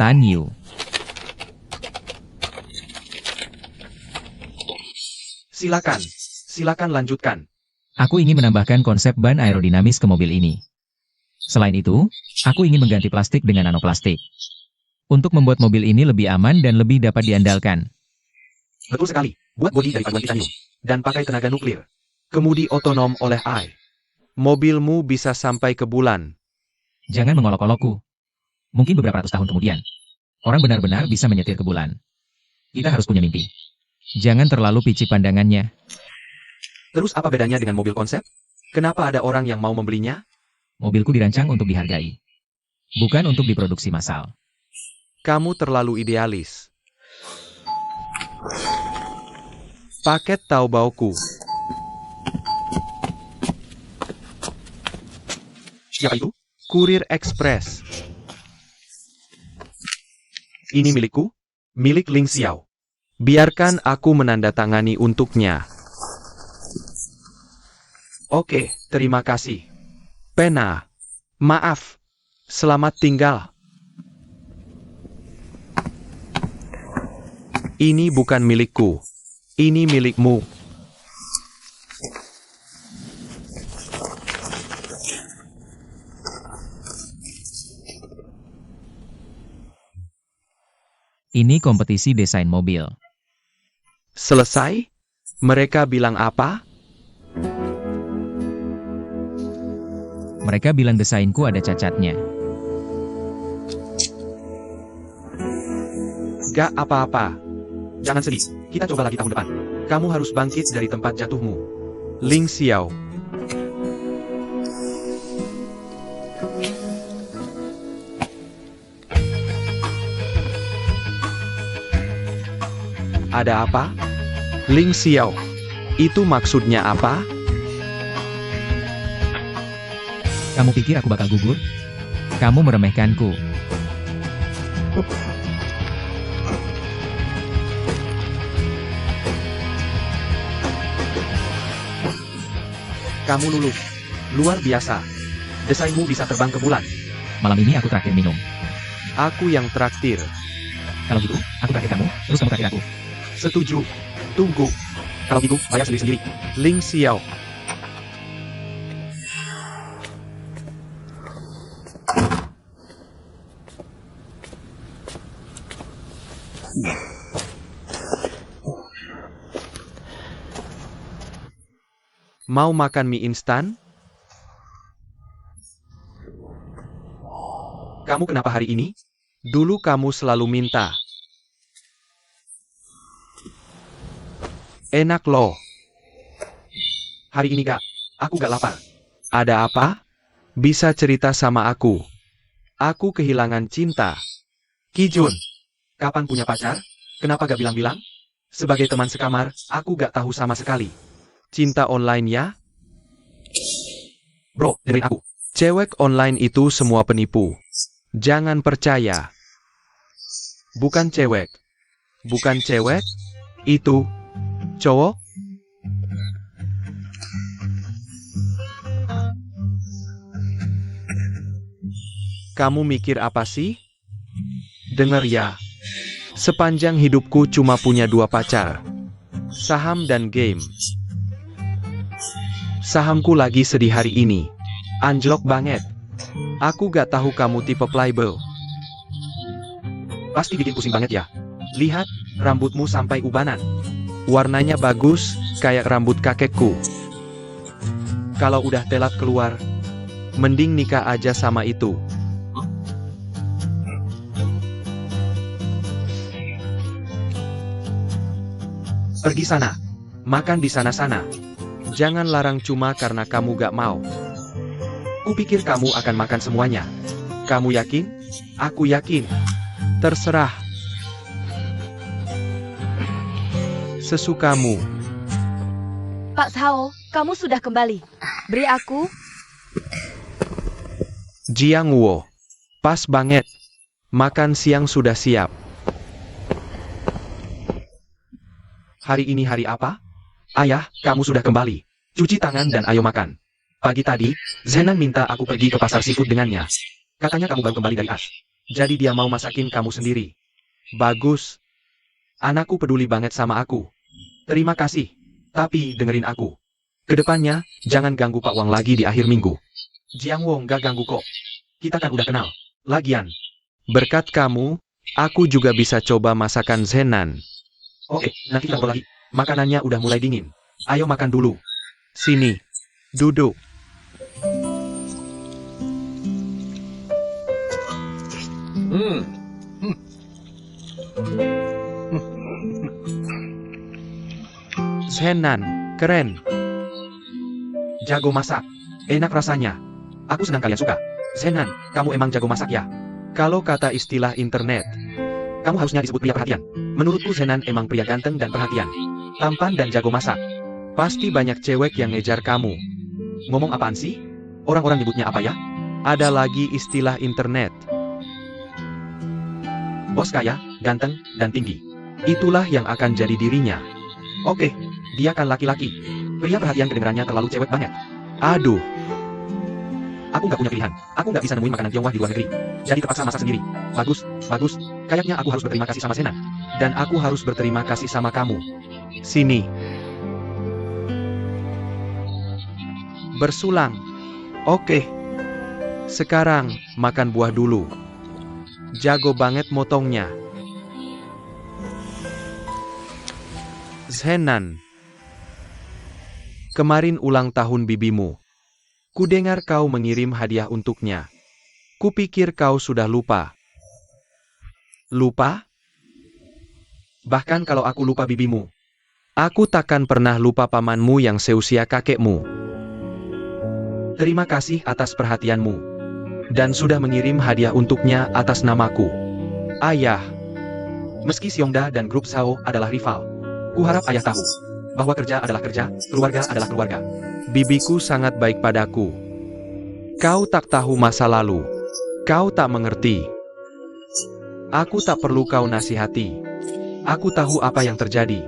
Tan Yu. Silakan lanjutkan. Aku ingin menambahkan konsep ban aerodinamis ke mobil ini. Selain itu, aku ingin mengganti plastik dengan nanoplastik. Untuk membuat mobil ini lebih aman dan lebih dapat diandalkan. Betul sekali, buat bodi dari paduan titanium. Dan pakai tenaga nuklir. Kemudi otonom oleh AI. Mobilmu bisa sampai ke bulan. Jangan mengolok-olokku. Mungkin beberapa ratus tahun kemudian, orang benar-benar bisa menyetir ke bulan. Kita harus punya mimpi. Jangan terlalu picik pandangannya. Terus apa bedanya dengan mobil konsep? Kenapa ada orang yang mau membelinya? Mobilku dirancang untuk dihargai. Bukan untuk diproduksi massal. Kamu terlalu idealis. Paket Taobao-ku. Siapa itu? Kurir Ekspres. Ini milikku, milik Ling Xiao. Biarkan aku menandatangani untuknya. Oke, terima kasih. Pena. Maaf. Selamat tinggal. Ini bukan milikku. Ini milikmu. Ini kompetisi desain mobil. Selesai? Mereka bilang apa? Mereka bilang desainku ada cacatnya. Gak apa-apa. Jangan sedih. Kita coba lagi tahun depan. Kamu harus bangkit dari tempat jatuhmu. Ling Xiao. Ada apa? Ling Xiao. Itu maksudnya apa? Kamu pikir aku bakal gugur? Kamu meremehkanku. Kamu lulus. Luar biasa. Desainmu bisa terbang ke bulan. Malam ini aku traktir minum. Aku yang traktir. Kalau gitu, aku traktir kamu, terus kamu traktir aku. Setuju. Tunggu. Kalau gitu, bayar sendiri-sendiri. Ling Xiao. Mau makan mie instan? Kamu kenapa hari ini? Dulu kamu selalu minta. Enak loh. Hari ini gak. Aku gak lapar. Ada apa? Bisa cerita sama aku. Aku kehilangan cinta. Kijun. Kapan punya pacar? Kenapa gak bilang-bilang? Sebagai teman sekamar, aku gak tahu sama sekali. Cinta online ya? Bro, dengerin aku. Cewek online itu semua penipu. Jangan percaya. Bukan cewek. Bukan cewek. Itu cowok. Kamu mikir apa sih? Dengar ya. Sepanjang hidupku cuma punya 2 pacar. Saham dan game. Sahamku lagi sedih hari ini. Anjlok banget. Aku gak tahu kamu tipe playboy. Pasti bikin pusing banget ya. Lihat, rambutmu sampai ubanan. Warnanya bagus, kayak rambut kakekku. Kalau udah telat keluar, mending nikah aja sama itu. Pergi sana. Makan di sana-sana. Jangan larang cuma karena kamu gak mau. Kupikir kamu akan makan semuanya. Kamu yakin? Aku yakin. Terserah. Sesukamu. Pak Sao, kamu sudah kembali. Beri aku. Jiang Wo. Pas banget. Makan siang sudah siap. Hari ini hari apa? Ayah, kamu sudah kembali. Cuci tangan dan ayo makan. Pagi tadi, Zenan minta aku pergi ke pasar seafood dengannya. Katanya kamu baru kembali dari As. Jadi dia mau masakin kamu sendiri. Bagus. Anakku peduli banget sama aku. Terima kasih. Tapi dengerin aku. Kedepannya, jangan ganggu Pak Wang lagi di akhir minggu. Jiang Wong gak ganggu kok. Kita kan udah kenal. Lagian, berkat kamu, aku juga bisa coba masakan Zenan. Oke, nanti kita ngobrol lagi. Makanannya udah mulai dingin. Ayo makan dulu. Sini. Duduk. Zenan, keren. Jago masak. Enak rasanya. Aku senang kalian suka. Zenan, kamu emang jago masak ya? Kalau kata istilah internet, kamu harusnya disebut pria perhatian. Menurutku Zenan emang pria ganteng dan perhatian. Tampan dan jago masak. Pasti banyak cewek yang ngejar kamu. Ngomong apaan sih? Orang-orang nyebutnya apa ya? Ada lagi istilah internet. Bos kaya, ganteng, dan tinggi. Itulah yang akan jadi dirinya. Oke, dia kan laki-laki. Pria perhatian kedengarannya terlalu cewek banget. Aduh. Aku nggak punya pilihan. Aku nggak bisa nemuin makanan Tionghoa di luar negeri. Jadi terpaksa masak sendiri. Bagus, bagus. Kayaknya aku harus berterima kasih sama Zenan. Dan aku harus berterima kasih sama kamu. Sini. Bersulang. Oke. Sekarang, makan buah dulu. Jago banget motongnya. Zenan. Kemarin ulang tahun bibimu. Kudengar kau mengirim hadiah untuknya. Kupikir kau sudah lupa. Lupa? Bahkan kalau aku lupa bibimu, aku takkan pernah lupa pamanmu yang seusia kakekmu. Terima kasih atas perhatianmu. Dan sudah mengirim hadiah untuknya atas namaku. Ayah. Meski Xiongda dan grup Sao adalah rival, kuharap ayah tahu bahwa kerja adalah kerja, keluarga adalah keluarga. Bibiku sangat baik padaku. Kau tak tahu masa lalu. Kau tak mengerti. Aku tak perlu kau nasihati. Aku tahu apa yang terjadi.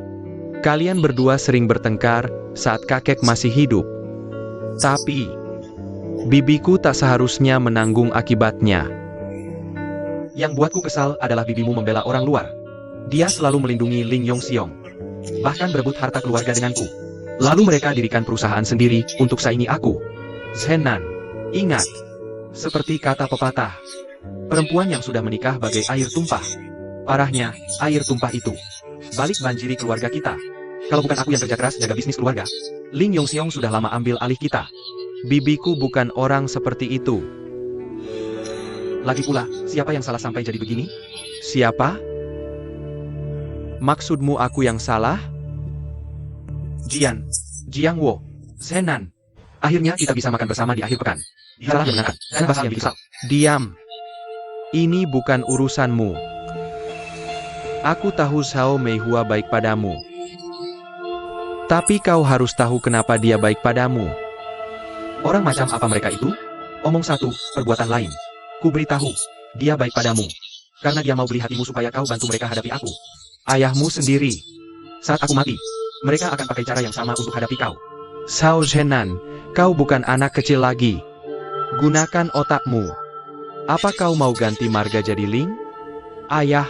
Kalian berdua sering bertengkar saat kakek masih hidup. Tapi, bibiku tak seharusnya menanggung akibatnya. Yang buatku kesal adalah bibimu membela orang luar. Dia selalu melindungi Ling Yongxiong. Bahkan berebut harta keluarga denganku. Lalu mereka dirikan perusahaan sendiri untuk saingi aku. Zenan, ingat. Seperti kata pepatah, perempuan yang sudah menikah bagai air tumpah. Parahnya, air tumpah itu balik banjiri keluarga kita. Kalau bukan aku yang kerja keras jaga bisnis keluarga, Ling Yongxiong sudah lama ambil alih kita. Bibiku bukan orang seperti itu. Lagi pula, siapa yang salah sampai jadi begini? Siapa? Maksudmu aku yang salah? Jiang Wo, Zenan. Akhirnya kita bisa makan bersama di akhir pekan. Salah yang menangkan, dan bahasa yang bikin kesal. Diam. Ini bukan urusanmu. Aku tahu Sao Meihua baik padamu. Tapi kau harus tahu kenapa dia baik padamu. Orang macam apa mereka itu? Omong satu, perbuatan lain. Ku beritahu, dia baik padamu. Karena dia mau beli hatimu supaya kau bantu mereka hadapi aku. Ayahmu sendiri. Saat aku mati, mereka akan pakai cara yang sama untuk hadapi kau. Sao Zenan, kau bukan anak kecil lagi. Gunakan otakmu. Apa kau mau ganti marga jadi Ling? Ayah.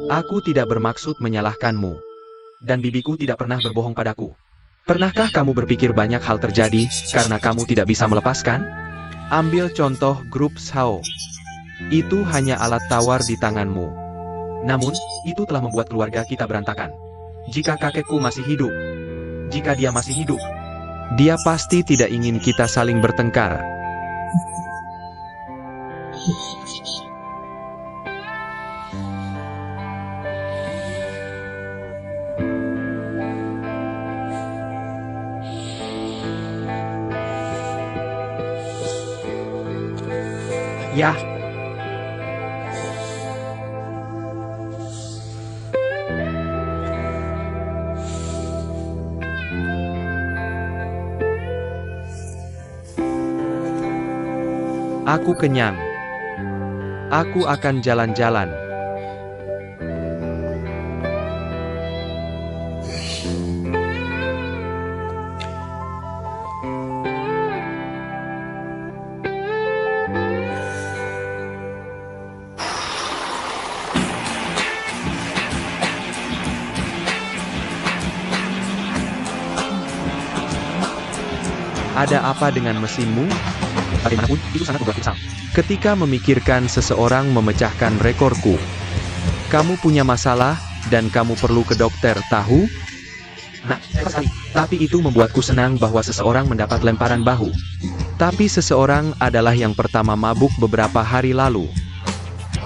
Aku tidak bermaksud menyalahkanmu. Dan bibiku tidak pernah berbohong padaku. Pernahkah kamu berpikir banyak hal terjadi karena kamu tidak bisa melepaskan? Ambil contoh grup Sao. Itu hanya alat tawar di tanganmu. Namun, itu telah membuat keluarga kita berantakan. Jika kakekku masih hidup, jika dia masih hidup, dia pasti tidak ingin kita saling bertengkar. Ya. Aku kenyang. Aku akan jalan-jalan. Ada apa dengan mesinmu? Bagaimanapun, itu sangat membuat kesal. Ketika memikirkan seseorang memecahkan rekorku, kamu punya masalah, dan kamu perlu ke dokter, tahu? Nah, hebat sekali. Tapi itu membuatku senang bahwa seseorang mendapat lemparan bahu. Tapi seseorang adalah yang pertama mabuk beberapa hari lalu.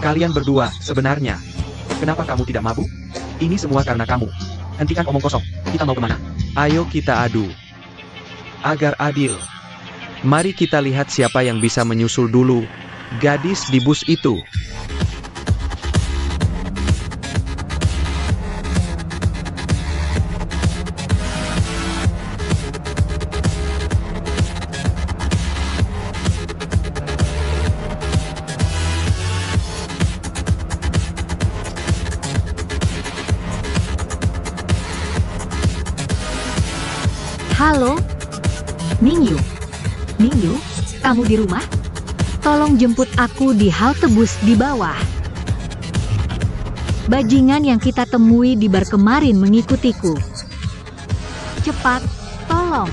Kalian berdua, sebenarnya, kenapa kamu tidak mabuk? Ini semua karena kamu. Hentikan omong kosong. Kita mau kemana? Ayo kita adu. agar adil. Mari kita lihat siapa yang bisa menyusul dulu gadis di bus itu. Halo? Mingyu? Mingyu, kamu di rumah? Tolong jemput aku di halte bus di bawah. Bajingan yang kita temui di bar kemarin mengikutiku. Cepat, tolong.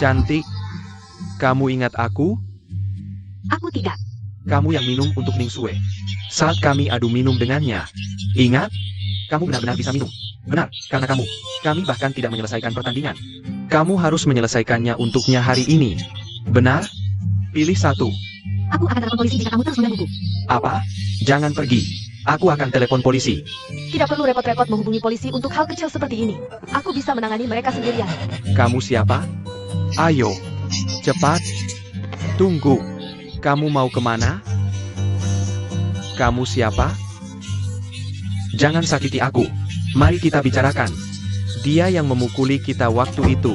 Cantik, kamu ingat aku? Aku tidak. Kamu yang minum untuk Ningsue saat kami adu minum dengannya. Ingat? Kamu benar-benar bisa minum. Benar, karena kami bahkan tidak menyelesaikan pertandingan. Kamu harus menyelesaikannya untuknya hari ini. Benar? Pilih satu. Aku akan telepon polisi jika kamu terus menggangguku. Apa? Jangan pergi. Aku akan telepon polisi. Tidak perlu repot-repot menghubungi polisi untuk hal kecil seperti ini. Aku bisa menangani mereka sendirian. Kamu siapa? Ayo, cepat. Tunggu. Kamu mau kemana? Kamu siapa? Jangan sakiti aku. Mari kita bicarakan. Dia yang memukuli kita waktu itu.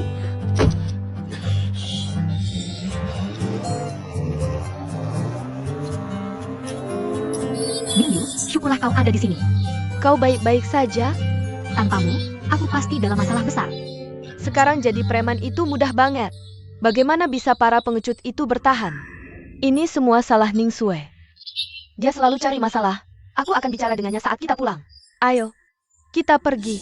Mingyu, syukurlah kau ada di sini. Kau baik-baik saja? Tanpamu, aku pasti dalam masalah besar. Sekarang jadi preman itu mudah banget. Bagaimana bisa para pengecut itu bertahan? Ini semua salah Ningsue. Dia selalu cari masalah. Aku akan bicara dengannya saat kita pulang. Ayo, kita pergi.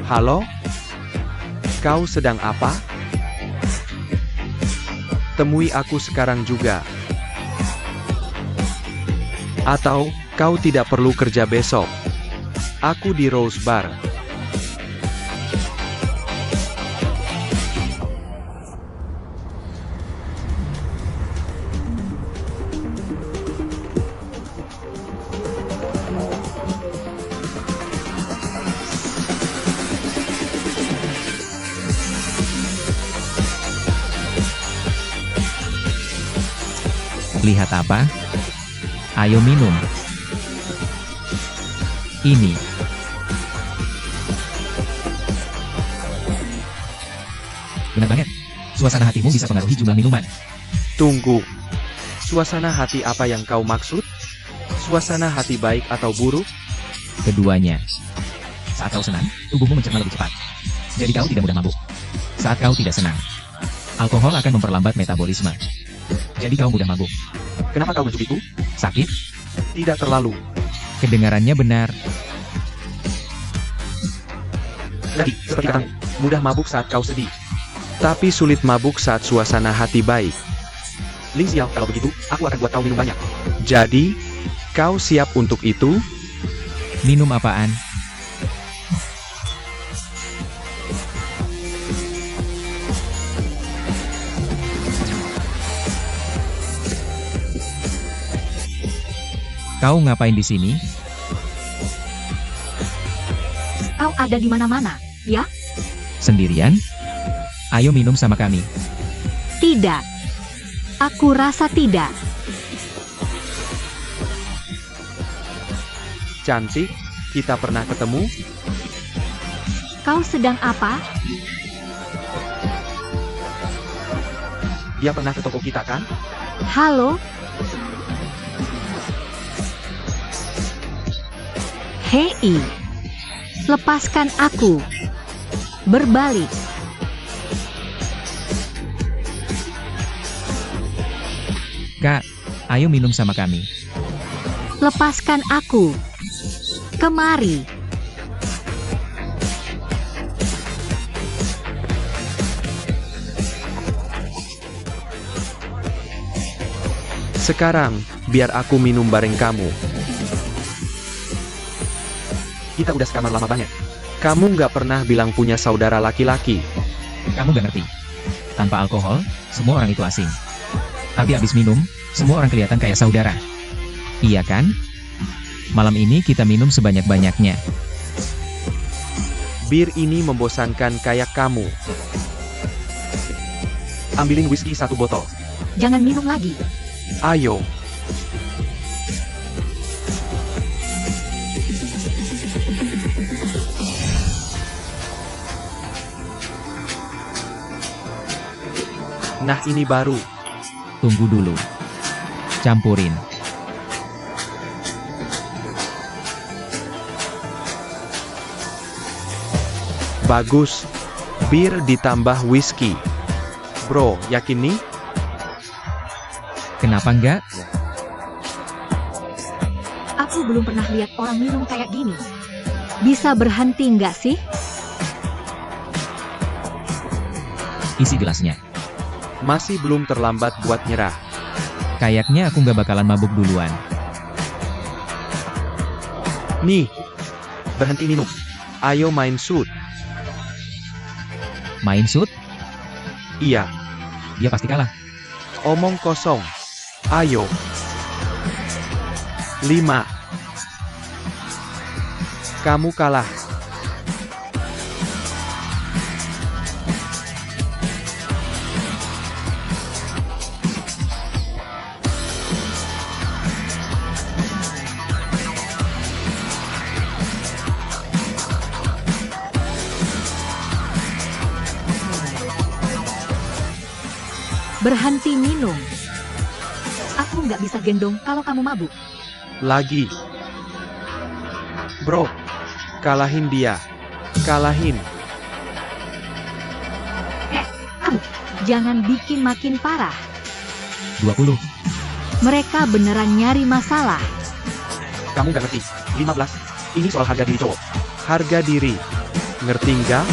Halo? Kau sedang apa? Temui aku sekarang juga. Atau, kau tidak perlu kerja besok. Aku di Rose Bar. Lihat apa? Ayo minum. Ini. Benar banget. Suasana hatimu bisa pengaruhi jumlah minuman. Tunggu. Suasana hati apa yang kau maksud? Suasana hati baik atau buruk? Keduanya. Saat kau senang, tubuhmu mencerna lebih cepat. Jadi kau tidak mudah mabuk. Saat kau tidak senang, alkohol akan memperlambat metabolisme. Jadi kau mudah mabuk. Kenapa kau mencubiku? Sakit? Tidak terlalu. Kedengarannya benar. Jadi, seperti katamu, mudah mabuk saat kau sedih. Tapi sulit mabuk saat suasana hati baik. Ling Xiao, kalau begitu, aku akan buat kau minum banyak. Jadi, kau siap untuk itu? Minum apaan? Kau ngapain di sini? Kau ada di mana-mana, ya? Sendirian? Ayo minum sama kami. Tidak. Aku rasa tidak. Cantik, kita pernah ketemu? Kau sedang apa? Dia pernah ke toko kita kan? Halo? Hei, Lepaskan aku. Berbalik. Kak, ayo minum sama kami. Lepaskan aku. Kemari. Sekarang, biar aku minum bareng kamu. Kita udah sekamar lama banget. Kamu nggak pernah bilang punya saudara laki-laki. Kamu gak ngerti. Tanpa alkohol, semua orang itu asing. Tapi abis minum, semua orang kelihatan kayak saudara. Iya kan? Malam ini kita minum sebanyak-banyaknya. Bir ini membosankan kayak kamu. Ambilin whisky 1 botol. Jangan minum lagi. Ayo. Nah ini baru. Tunggu dulu. Campurin. Bagus. Bir ditambah whisky. Bro, yakin nih? Kenapa enggak? Aku belum pernah lihat orang minum kayak gini. Bisa berhenti nggak sih? Isi gelasnya. Masih belum terlambat buat nyerah. Kayaknya aku nggak bakalan mabuk duluan. Nih. Berhenti minum. Ayo main shoot. Main shoot? Iya. Dia pasti kalah. Omong kosong. Ayo. 5. Kamu kalah. Berhenti minum. Aku nggak bisa gendong kalau kamu mabuk. Lagi. Bro. Kalahin dia. Kalahin. Kamu, jangan bikin makin parah. 20. Mereka beneran nyari masalah. Kamu gak ngerti. 15. Ini soal harga diri cowok. Harga diri. Ngerti nggak?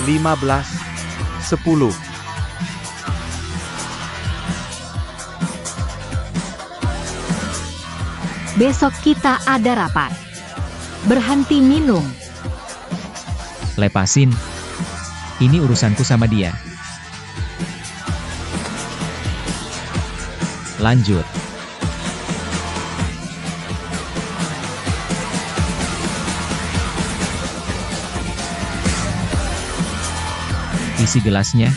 Lima belas. 10. Besok kita ada rapat. Berhenti minum. Lepasin. Ini urusanku sama dia. Lanjut. Isi gelasnya.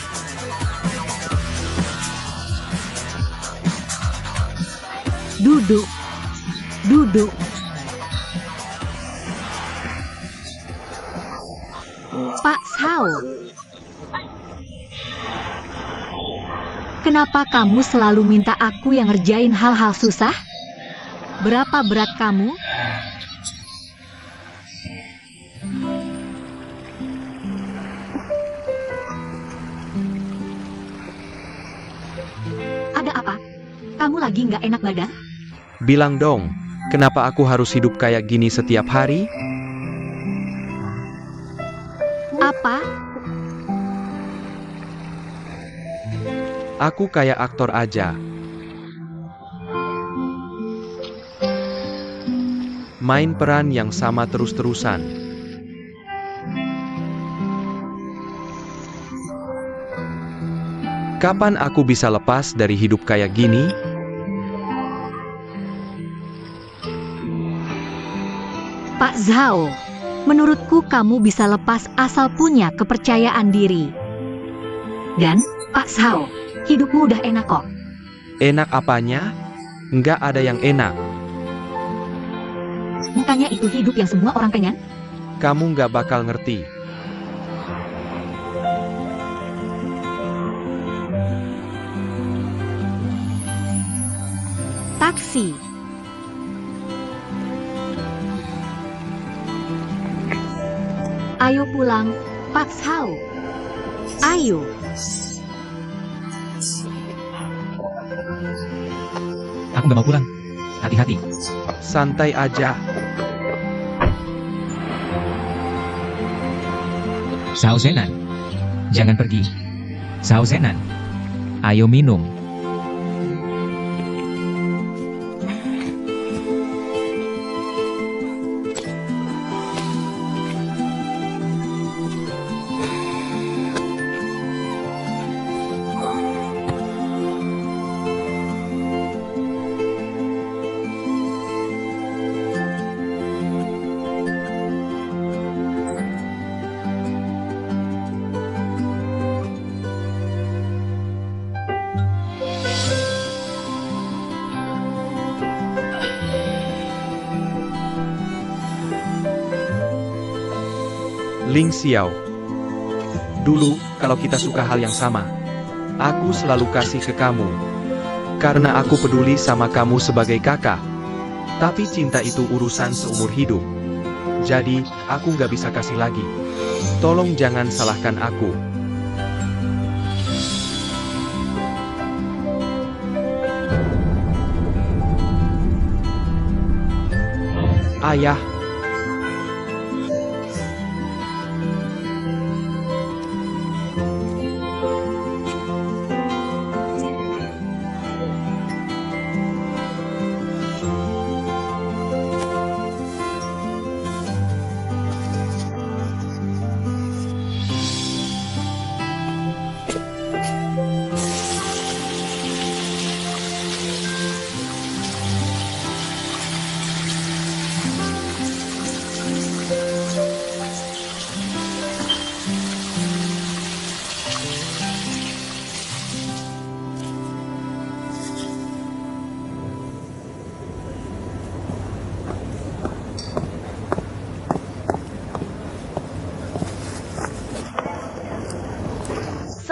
Duduk. Duduk. Pak Sao. Kenapa kamu selalu minta aku yang ngerjain hal-hal susah? Berapa berat kamu? Ada apa? Kamu lagi nggak enak badan? Bilang dong. Kenapa aku harus hidup kayak gini setiap hari? Apa? Aku kayak aktor aja. Main peran yang sama terus-terusan. Kapan aku bisa lepas dari hidup kayak gini? Pak Zhao, menurutku kamu bisa lepas asal punya kepercayaan diri. Dan, Pak Zhao, hidupmu udah enak kok. Enak apanya? Nggak ada yang enak. Bukannya itu hidup yang semua orang pengen? Kamu nggak bakal ngerti. Taksi. Ayo pulang, Pak Zhao. Ayo. Aku nggak mau pulang. Hati-hati. Santai aja. Zhao Zenan. Jangan pergi. Zhao Zenan. Ayo minum. Ling Xiao. Dulu, kalau kita suka hal yang sama, aku selalu kasih ke kamu. Karena aku peduli sama kamu sebagai kakak. Tapi cinta itu urusan seumur hidup. Jadi, aku nggak bisa kasih lagi. Tolong jangan salahkan aku. Ayah.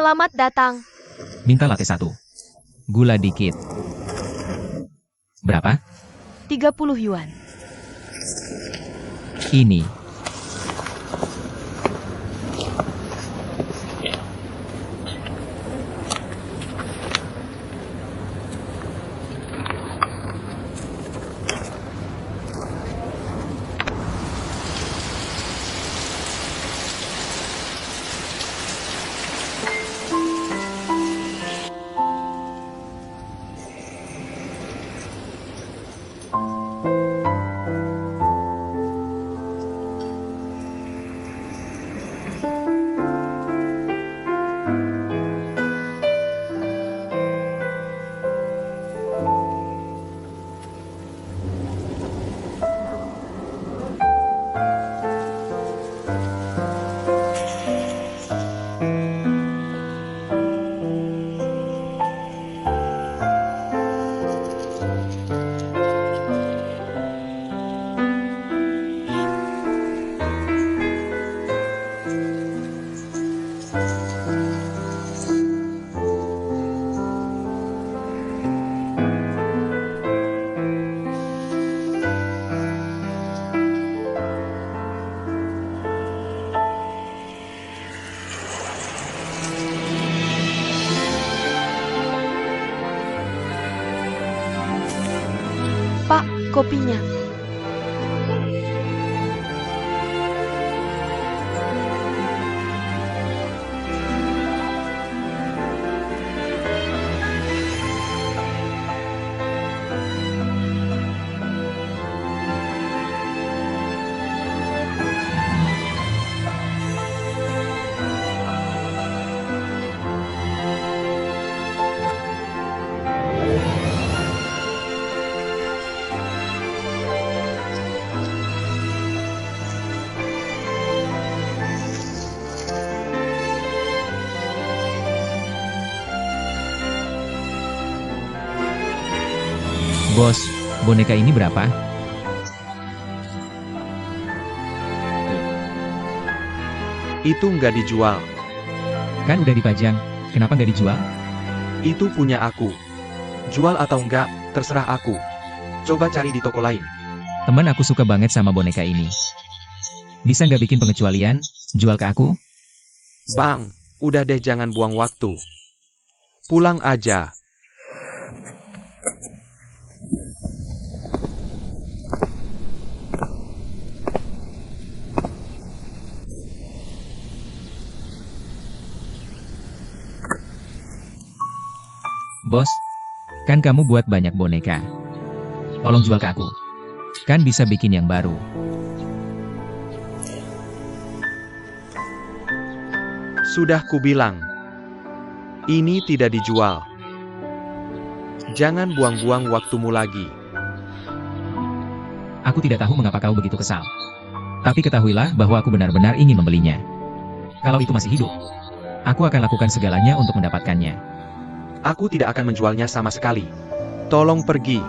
Selamat datang. Minta latte 1. Gula dikit. Berapa? 30 yuan. Ini. kopinya. Bos, boneka ini berapa? Itu nggak dijual. Kan udah dipajang, kenapa nggak dijual? Itu punya aku. Jual atau enggak, terserah aku. Coba cari di toko lain. Teman aku suka banget sama boneka ini. Bisa nggak bikin pengecualian, jual ke aku? Bang, udah deh jangan buang waktu. Pulang aja. Bos, kan kamu buat banyak boneka. Tolong jual ke aku. Kan bisa bikin yang baru. Sudah kubilang. Ini tidak dijual. Jangan buang-buang waktumu lagi. Aku tidak tahu mengapa kau begitu kesal. Tapi ketahuilah bahwa aku benar-benar ingin membelinya. Kalau itu masih hidup, aku akan lakukan segalanya untuk mendapatkannya. Aku tidak akan menjualnya sama sekali. Tolong pergi.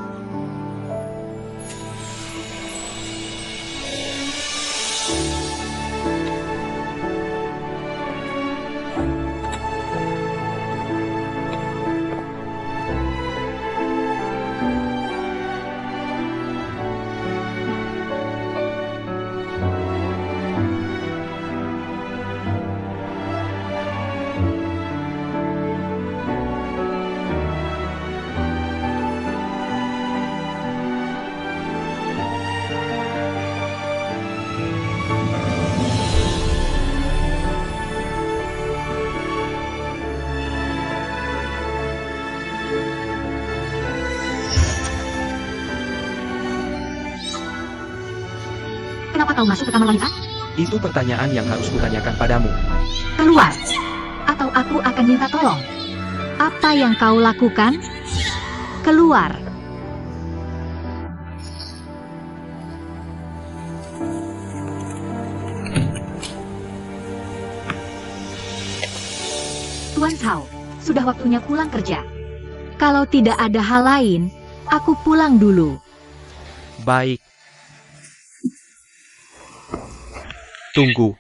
Kenapa kau masuk ke kamar wanita? Itu pertanyaan yang harus kutanyakan padamu. Keluar! Atau aku akan minta tolong. Apa yang kau lakukan? Keluar! Tuan Cao, sudah waktunya pulang kerja. Kalau tidak ada hal lain, aku pulang dulu. Baik. Tunggu.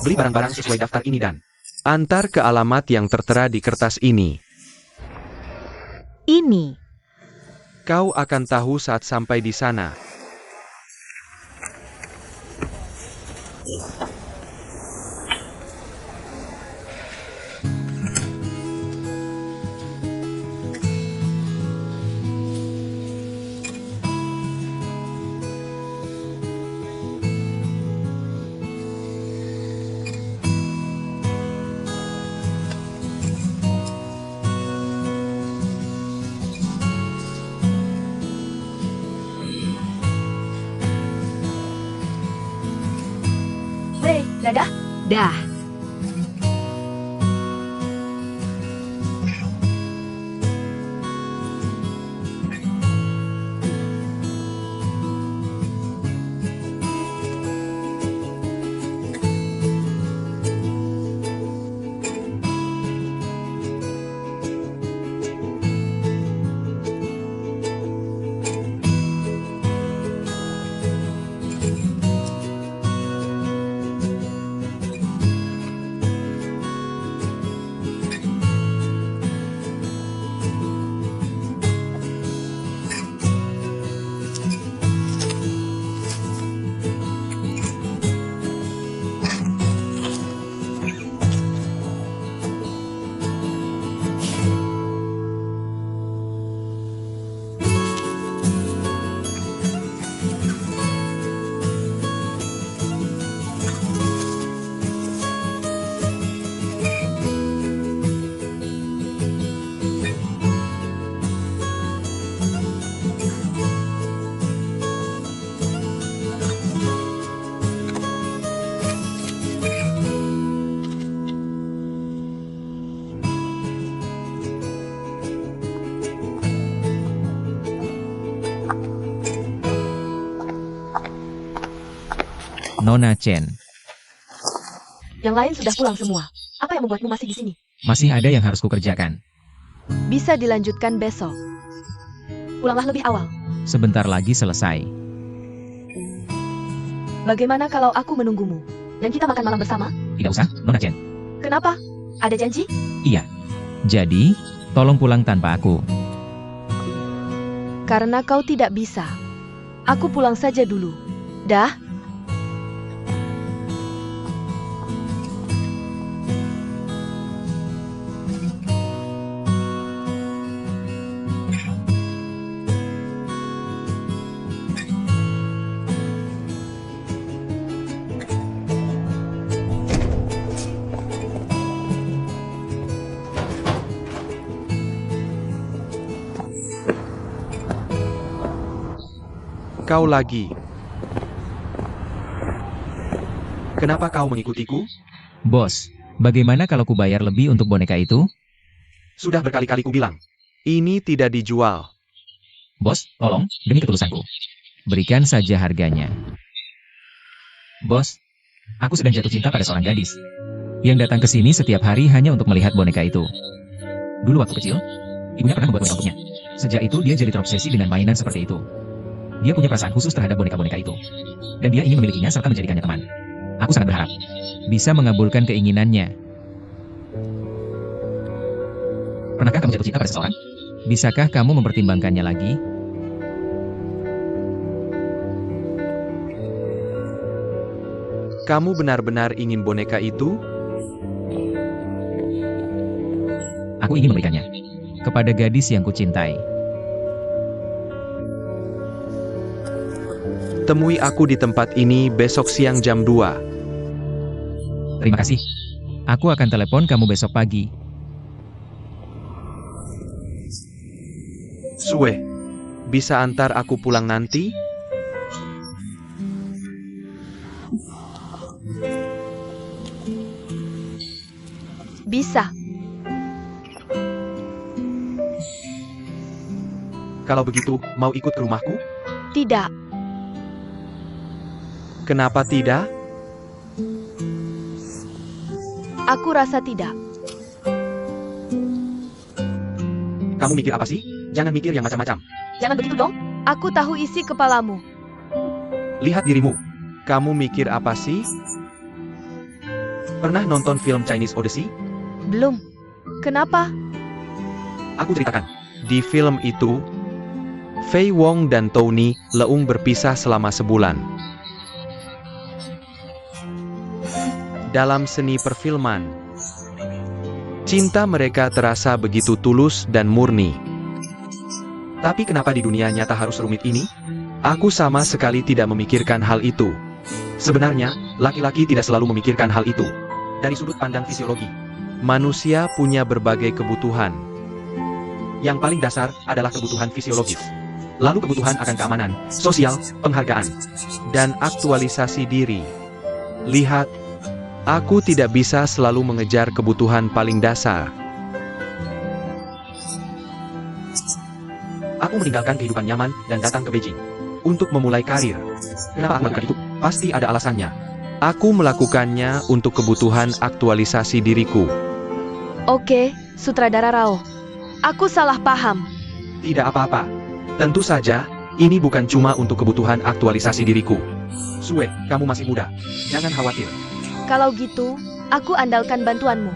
Beli barang-barang sesuai daftar ini dan antar ke alamat yang tertera di kertas ini. Ini. Kau akan tahu saat sampai di sana. Hei, dadah. Dah. Nona Chen. Yang lain sudah pulang semua. Apa yang membuatmu masih di sini? Masih ada yang harus kukerjakan. Bisa dilanjutkan besok. Pulanglah lebih awal. Sebentar lagi selesai. Bagaimana kalau aku menunggumu? Dan kita makan malam bersama? Tidak usah, Nona Chen. Kenapa? Ada janji? Iya. Jadi, tolong pulang tanpa aku. Karena kau tidak bisa. Aku pulang saja dulu. Dah? Kau lagi. Kenapa kau mengikutiku? Bos, bagaimana kalau ku bayar lebih untuk boneka itu? Sudah berkali-kali ku bilang. Ini tidak dijual. Bos, tolong, demi ketulusanku. Berikan saja harganya. Bos, aku sedang jatuh cinta pada seorang gadis yang datang ke sini setiap hari hanya untuk melihat boneka itu. Dulu waktu kecil, ibunya pernah membuat boneka untuknya. Sejak itu dia jadi terobsesi dengan mainan seperti itu. Dia punya perasaan khusus terhadap boneka-boneka itu. Dan dia ingin memilikinya serta menjadikannya teman. Aku sangat berharap bisa mengabulkan keinginannya. Pernahkah kamu jatuh cinta pada seseorang? Bisakah kamu mempertimbangkannya lagi? Kamu benar-benar ingin boneka itu? Aku ingin memberikannya kepada gadis yang kucintai. Temui aku di tempat ini besok siang jam 2. Terima kasih. Aku akan telepon kamu besok pagi. Sue, bisa antar aku pulang nanti? Bisa. Kalau begitu, mau ikut ke rumahku? Tidak. Kenapa tidak? Aku rasa tidak. Kamu mikir apa sih? Jangan mikir yang macam-macam. Jangan begitu dong. Aku tahu isi kepalamu. Lihat dirimu. Kamu mikir apa sih? Pernah nonton film Chinese Odyssey? Belum. Kenapa? Aku ceritakan. Di film itu, Fei Wong dan Tony Leung berpisah selama sebulan. Dalam seni perfilman, cinta mereka terasa begitu tulus dan murni. Tapi kenapa di dunia nyata harus rumit ini? Aku sama sekali tidak memikirkan hal itu. Sebenarnya, laki-laki tidak selalu memikirkan hal itu. Dari sudut pandang fisiologi, manusia punya berbagai kebutuhan. Yang paling dasar adalah kebutuhan fisiologis. Lalu kebutuhan akan keamanan, sosial, penghargaan, dan aktualisasi diri. Lihat, aku tidak bisa selalu mengejar kebutuhan paling dasar. Aku meninggalkan kehidupan nyaman dan datang ke Beijing untuk memulai karir. Kenapa aku melakukan itu? Pasti ada alasannya. Aku melakukannya untuk kebutuhan aktualisasi diriku. Oke, sutradara Rao. Aku salah paham. Tidak apa-apa. Tentu saja, ini bukan cuma untuk kebutuhan aktualisasi diriku. Sue, kamu masih muda. Jangan khawatir. Kalau gitu, aku andalkan bantuanmu.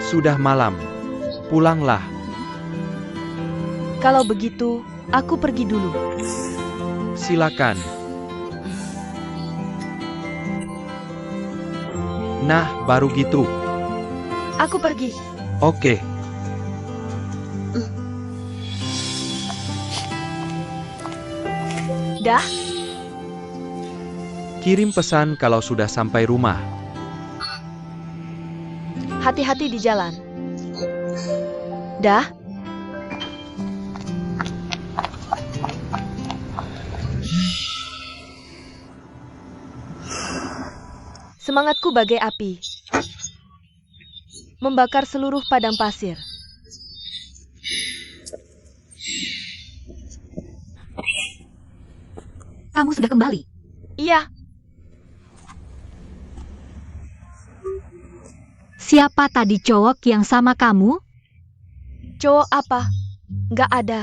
Sudah malam. Pulanglah. Kalau begitu, aku pergi dulu. Silakan. Nah, baru gitu. Aku pergi. Oke. Dah? Kirim pesan kalau sudah sampai rumah. Hati-hati di jalan. Dah? Semangatku bagai api. Membakar seluruh padang pasir. kamu sudah kembali. Iya, Siapa tadi cowok yang sama kamu? cowok apa? Nggak ada.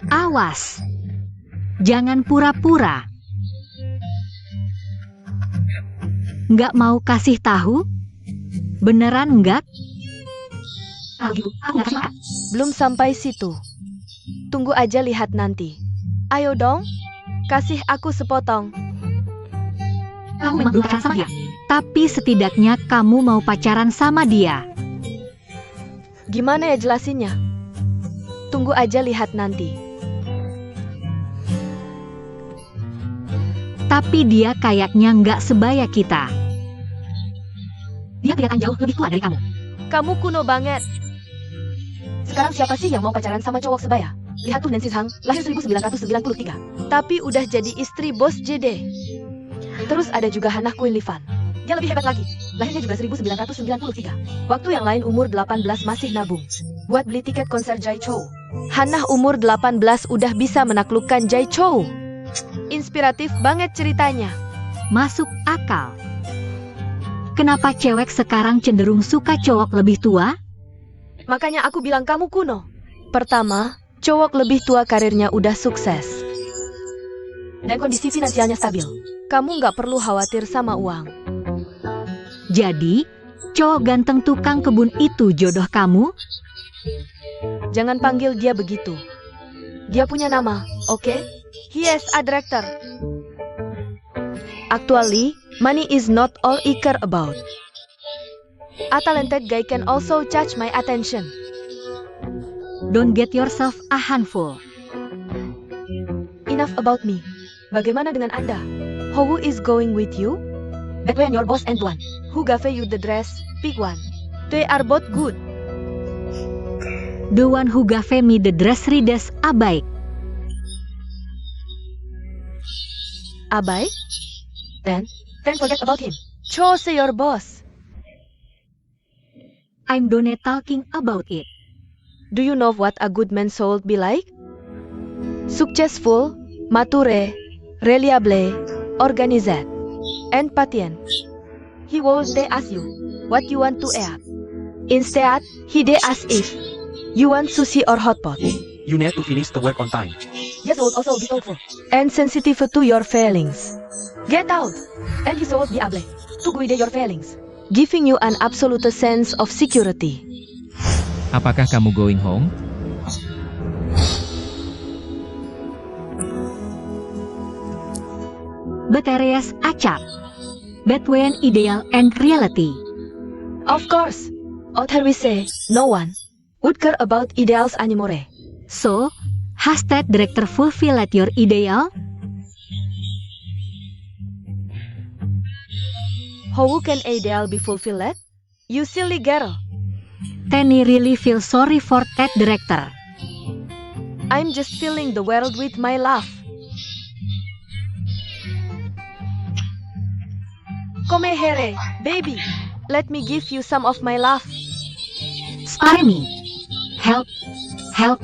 Awas. Jangan pura-pura. Nggak mau kasih tahu? Beneran nggak? Aku nggak kasih makan. Belum sampai situ. Tunggu aja lihat nanti. Ayo dong, kasih aku sepotong. Kamu memang belum pacaran sama dia. Tapi setidaknya kamu mau pacaran sama dia. Gimana ya jelasinnya? Tunggu aja lihat nanti. Tapi dia kayaknya nggak sebaya kita. Dia kelihatan jauh lebih tua dari kamu. Kamu kuno banget. Sekarang siapa sih yang mau pacaran sama cowok sebaya? Lihat tuh Nancy Hang, lahir 1993. Tapi udah jadi istri bos JD. Terus ada juga Hannah Queen Livan. Dia lebih hebat lagi. Lahirnya juga 1993. Waktu yang lain umur 18 masih nabung buat beli tiket konser Jai Chou. Hannah umur 18 udah bisa menaklukkan Jai Chou. Inspiratif banget ceritanya. Masuk akal. Kenapa cewek sekarang cenderung suka cowok lebih tua? Makanya aku bilang kamu kuno. Pertama, cowok lebih tua karirnya udah sukses. Dan kondisi finansialnya stabil. Kamu nggak perlu khawatir sama uang. Jadi, cowok ganteng tukang kebun itu jodoh kamu? Jangan panggil dia begitu. Dia punya nama, oke? He is a director. Actually, money is not all I care about. A talented guy can also catch my attention. Don't get yourself a handful. Enough about me. Bagaimana dengan Anda? Who is going with you? Between your boss and one. Who gave you the dress? Pick one. They are both good. The one who gave me the dress reads Abai. Abai? Then forget about him. Chose your boss. I'm done talking about it. Do you know what a good man should be like? Successful, mature, reliable, organized, and patient. He won't ask you what you want to eat. Instead, he asks if you want sushi or hot pot. You need to finish the work on time. He should also be thoughtful and sensitive to your feelings. Get out, and he should be able to guide your feelings, giving you an absolute sense of security. Apakah kamu going home? Bateries acap. Between ideal and reality. Of course, out we say no one would care about ideals anymore. So, has that director fulfilled your ideal? How can ideal be fulfilled? You silly girl. Tenny really feels sorry for that director. I'm just filling the world with my love. Come here, baby. Let me give you some of my love. Spare me. Help. Help.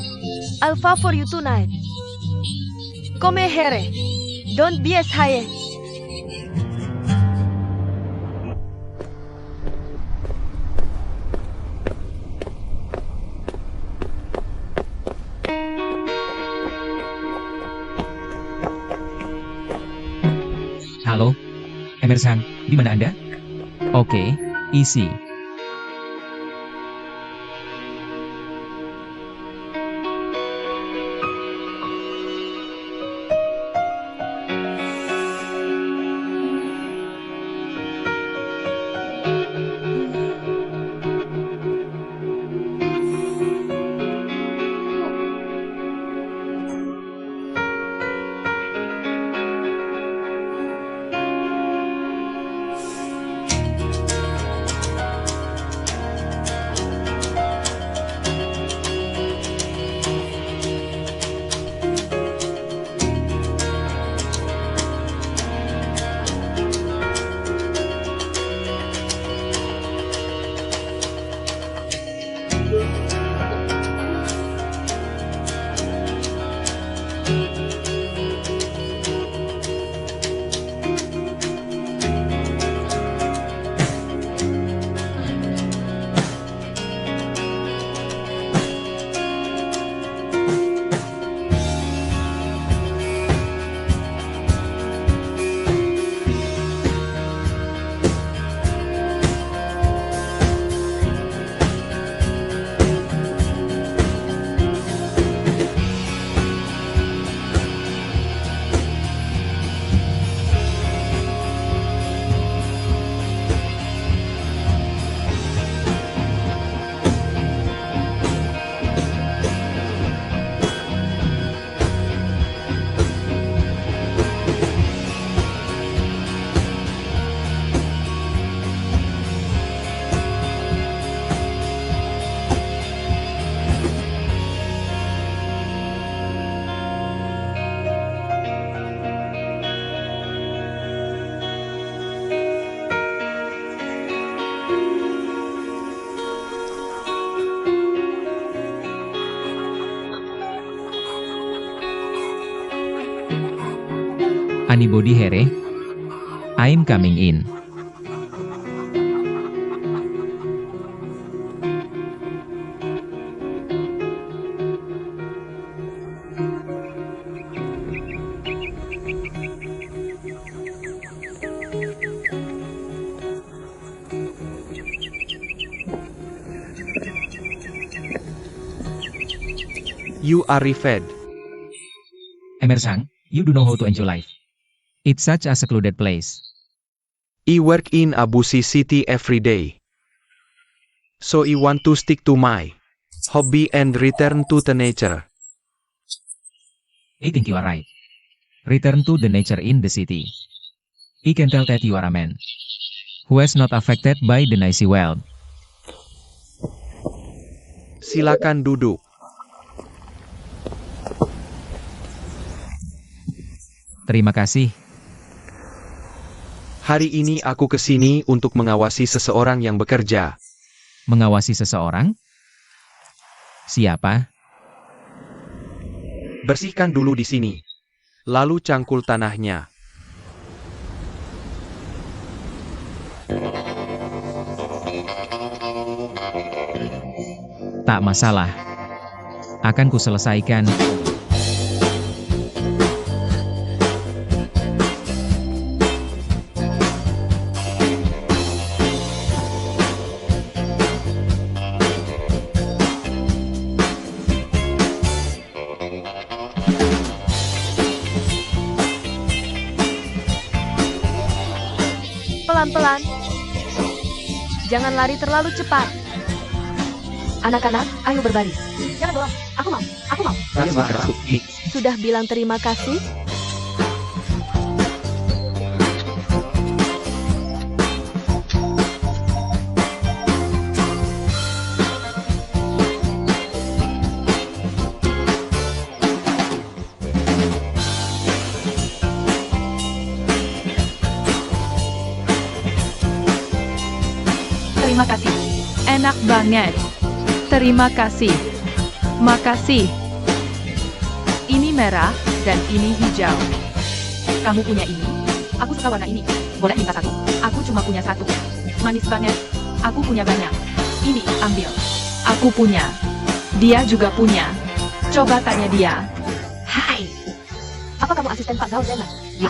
I'll fall for you tonight. Come here. Don't be as high. Halo? Emerson, di mana Anda? Oke, isi. Anybody here? I'm coming in. You are refed. Emerson, you do know how to enjoy life. It's such a secluded place. I work in a busy city every day. So I want to stick to my hobby and return to the nature. I think you are right. Return to the nature in the city. I can tell that you are a man who is not affected by the noisy world. Silakan duduk. Terima kasih. Hari ini aku ke sini untuk mengawasi seseorang yang bekerja. Mengawasi seseorang? Siapa? Bersihkan dulu di sini. Lalu cangkul tanahnya. Tak masalah. Akan kuselesaikan. Pelan-pelan. Jangan lari terlalu cepat. Anak-anak, ayo berbaris. Jangan dorong. Aku mau. Aku mau. Sudah bilang terima kasih? Terima kasih. Enak banget. Terima kasih. Makasih. Ini merah dan ini hijau. Kamu punya ini. Aku suka warna ini. Boleh minta satu? Aku cuma punya satu. Manis banget. Aku punya banyak. Ini, ambil. Aku punya. Dia juga punya. Coba tanya dia. Hai. Apa kamu asisten Pak Zhao Zena? Ya.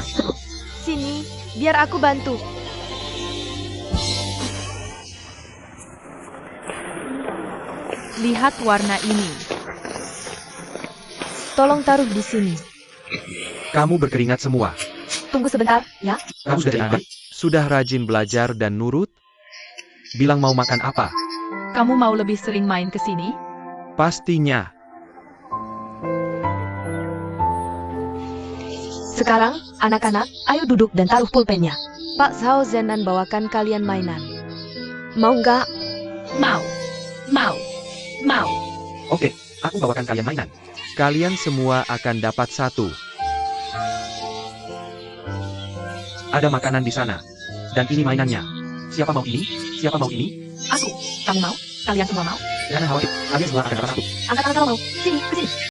Sini, biar aku bantu. Lihat warna ini. Tolong taruh di sini. Kamu berkeringat semua. Tunggu sebentar, ya. Kamu sudah rajin belajar dan nurut? Bilang mau makan apa? Kamu mau lebih sering main ke sini? Pastinya. Sekarang, anak-anak, ayo duduk dan taruh pulpennya. Pak Zhao Zenan bawakan kalian mainan. Mau nggak? Mau. Mau. Mau. Oke, aku bawakan kalian mainan. Kalian semua akan dapat satu. Ada makanan di sana. Dan ini mainannya. Siapa mau ini? Siapa mau ini? Aku. Kamu mau? Kalian semua mau? Jangan khawatir, kalian semua akan dapat satu. Angkat tangan kalau mau. Sini, ke sini.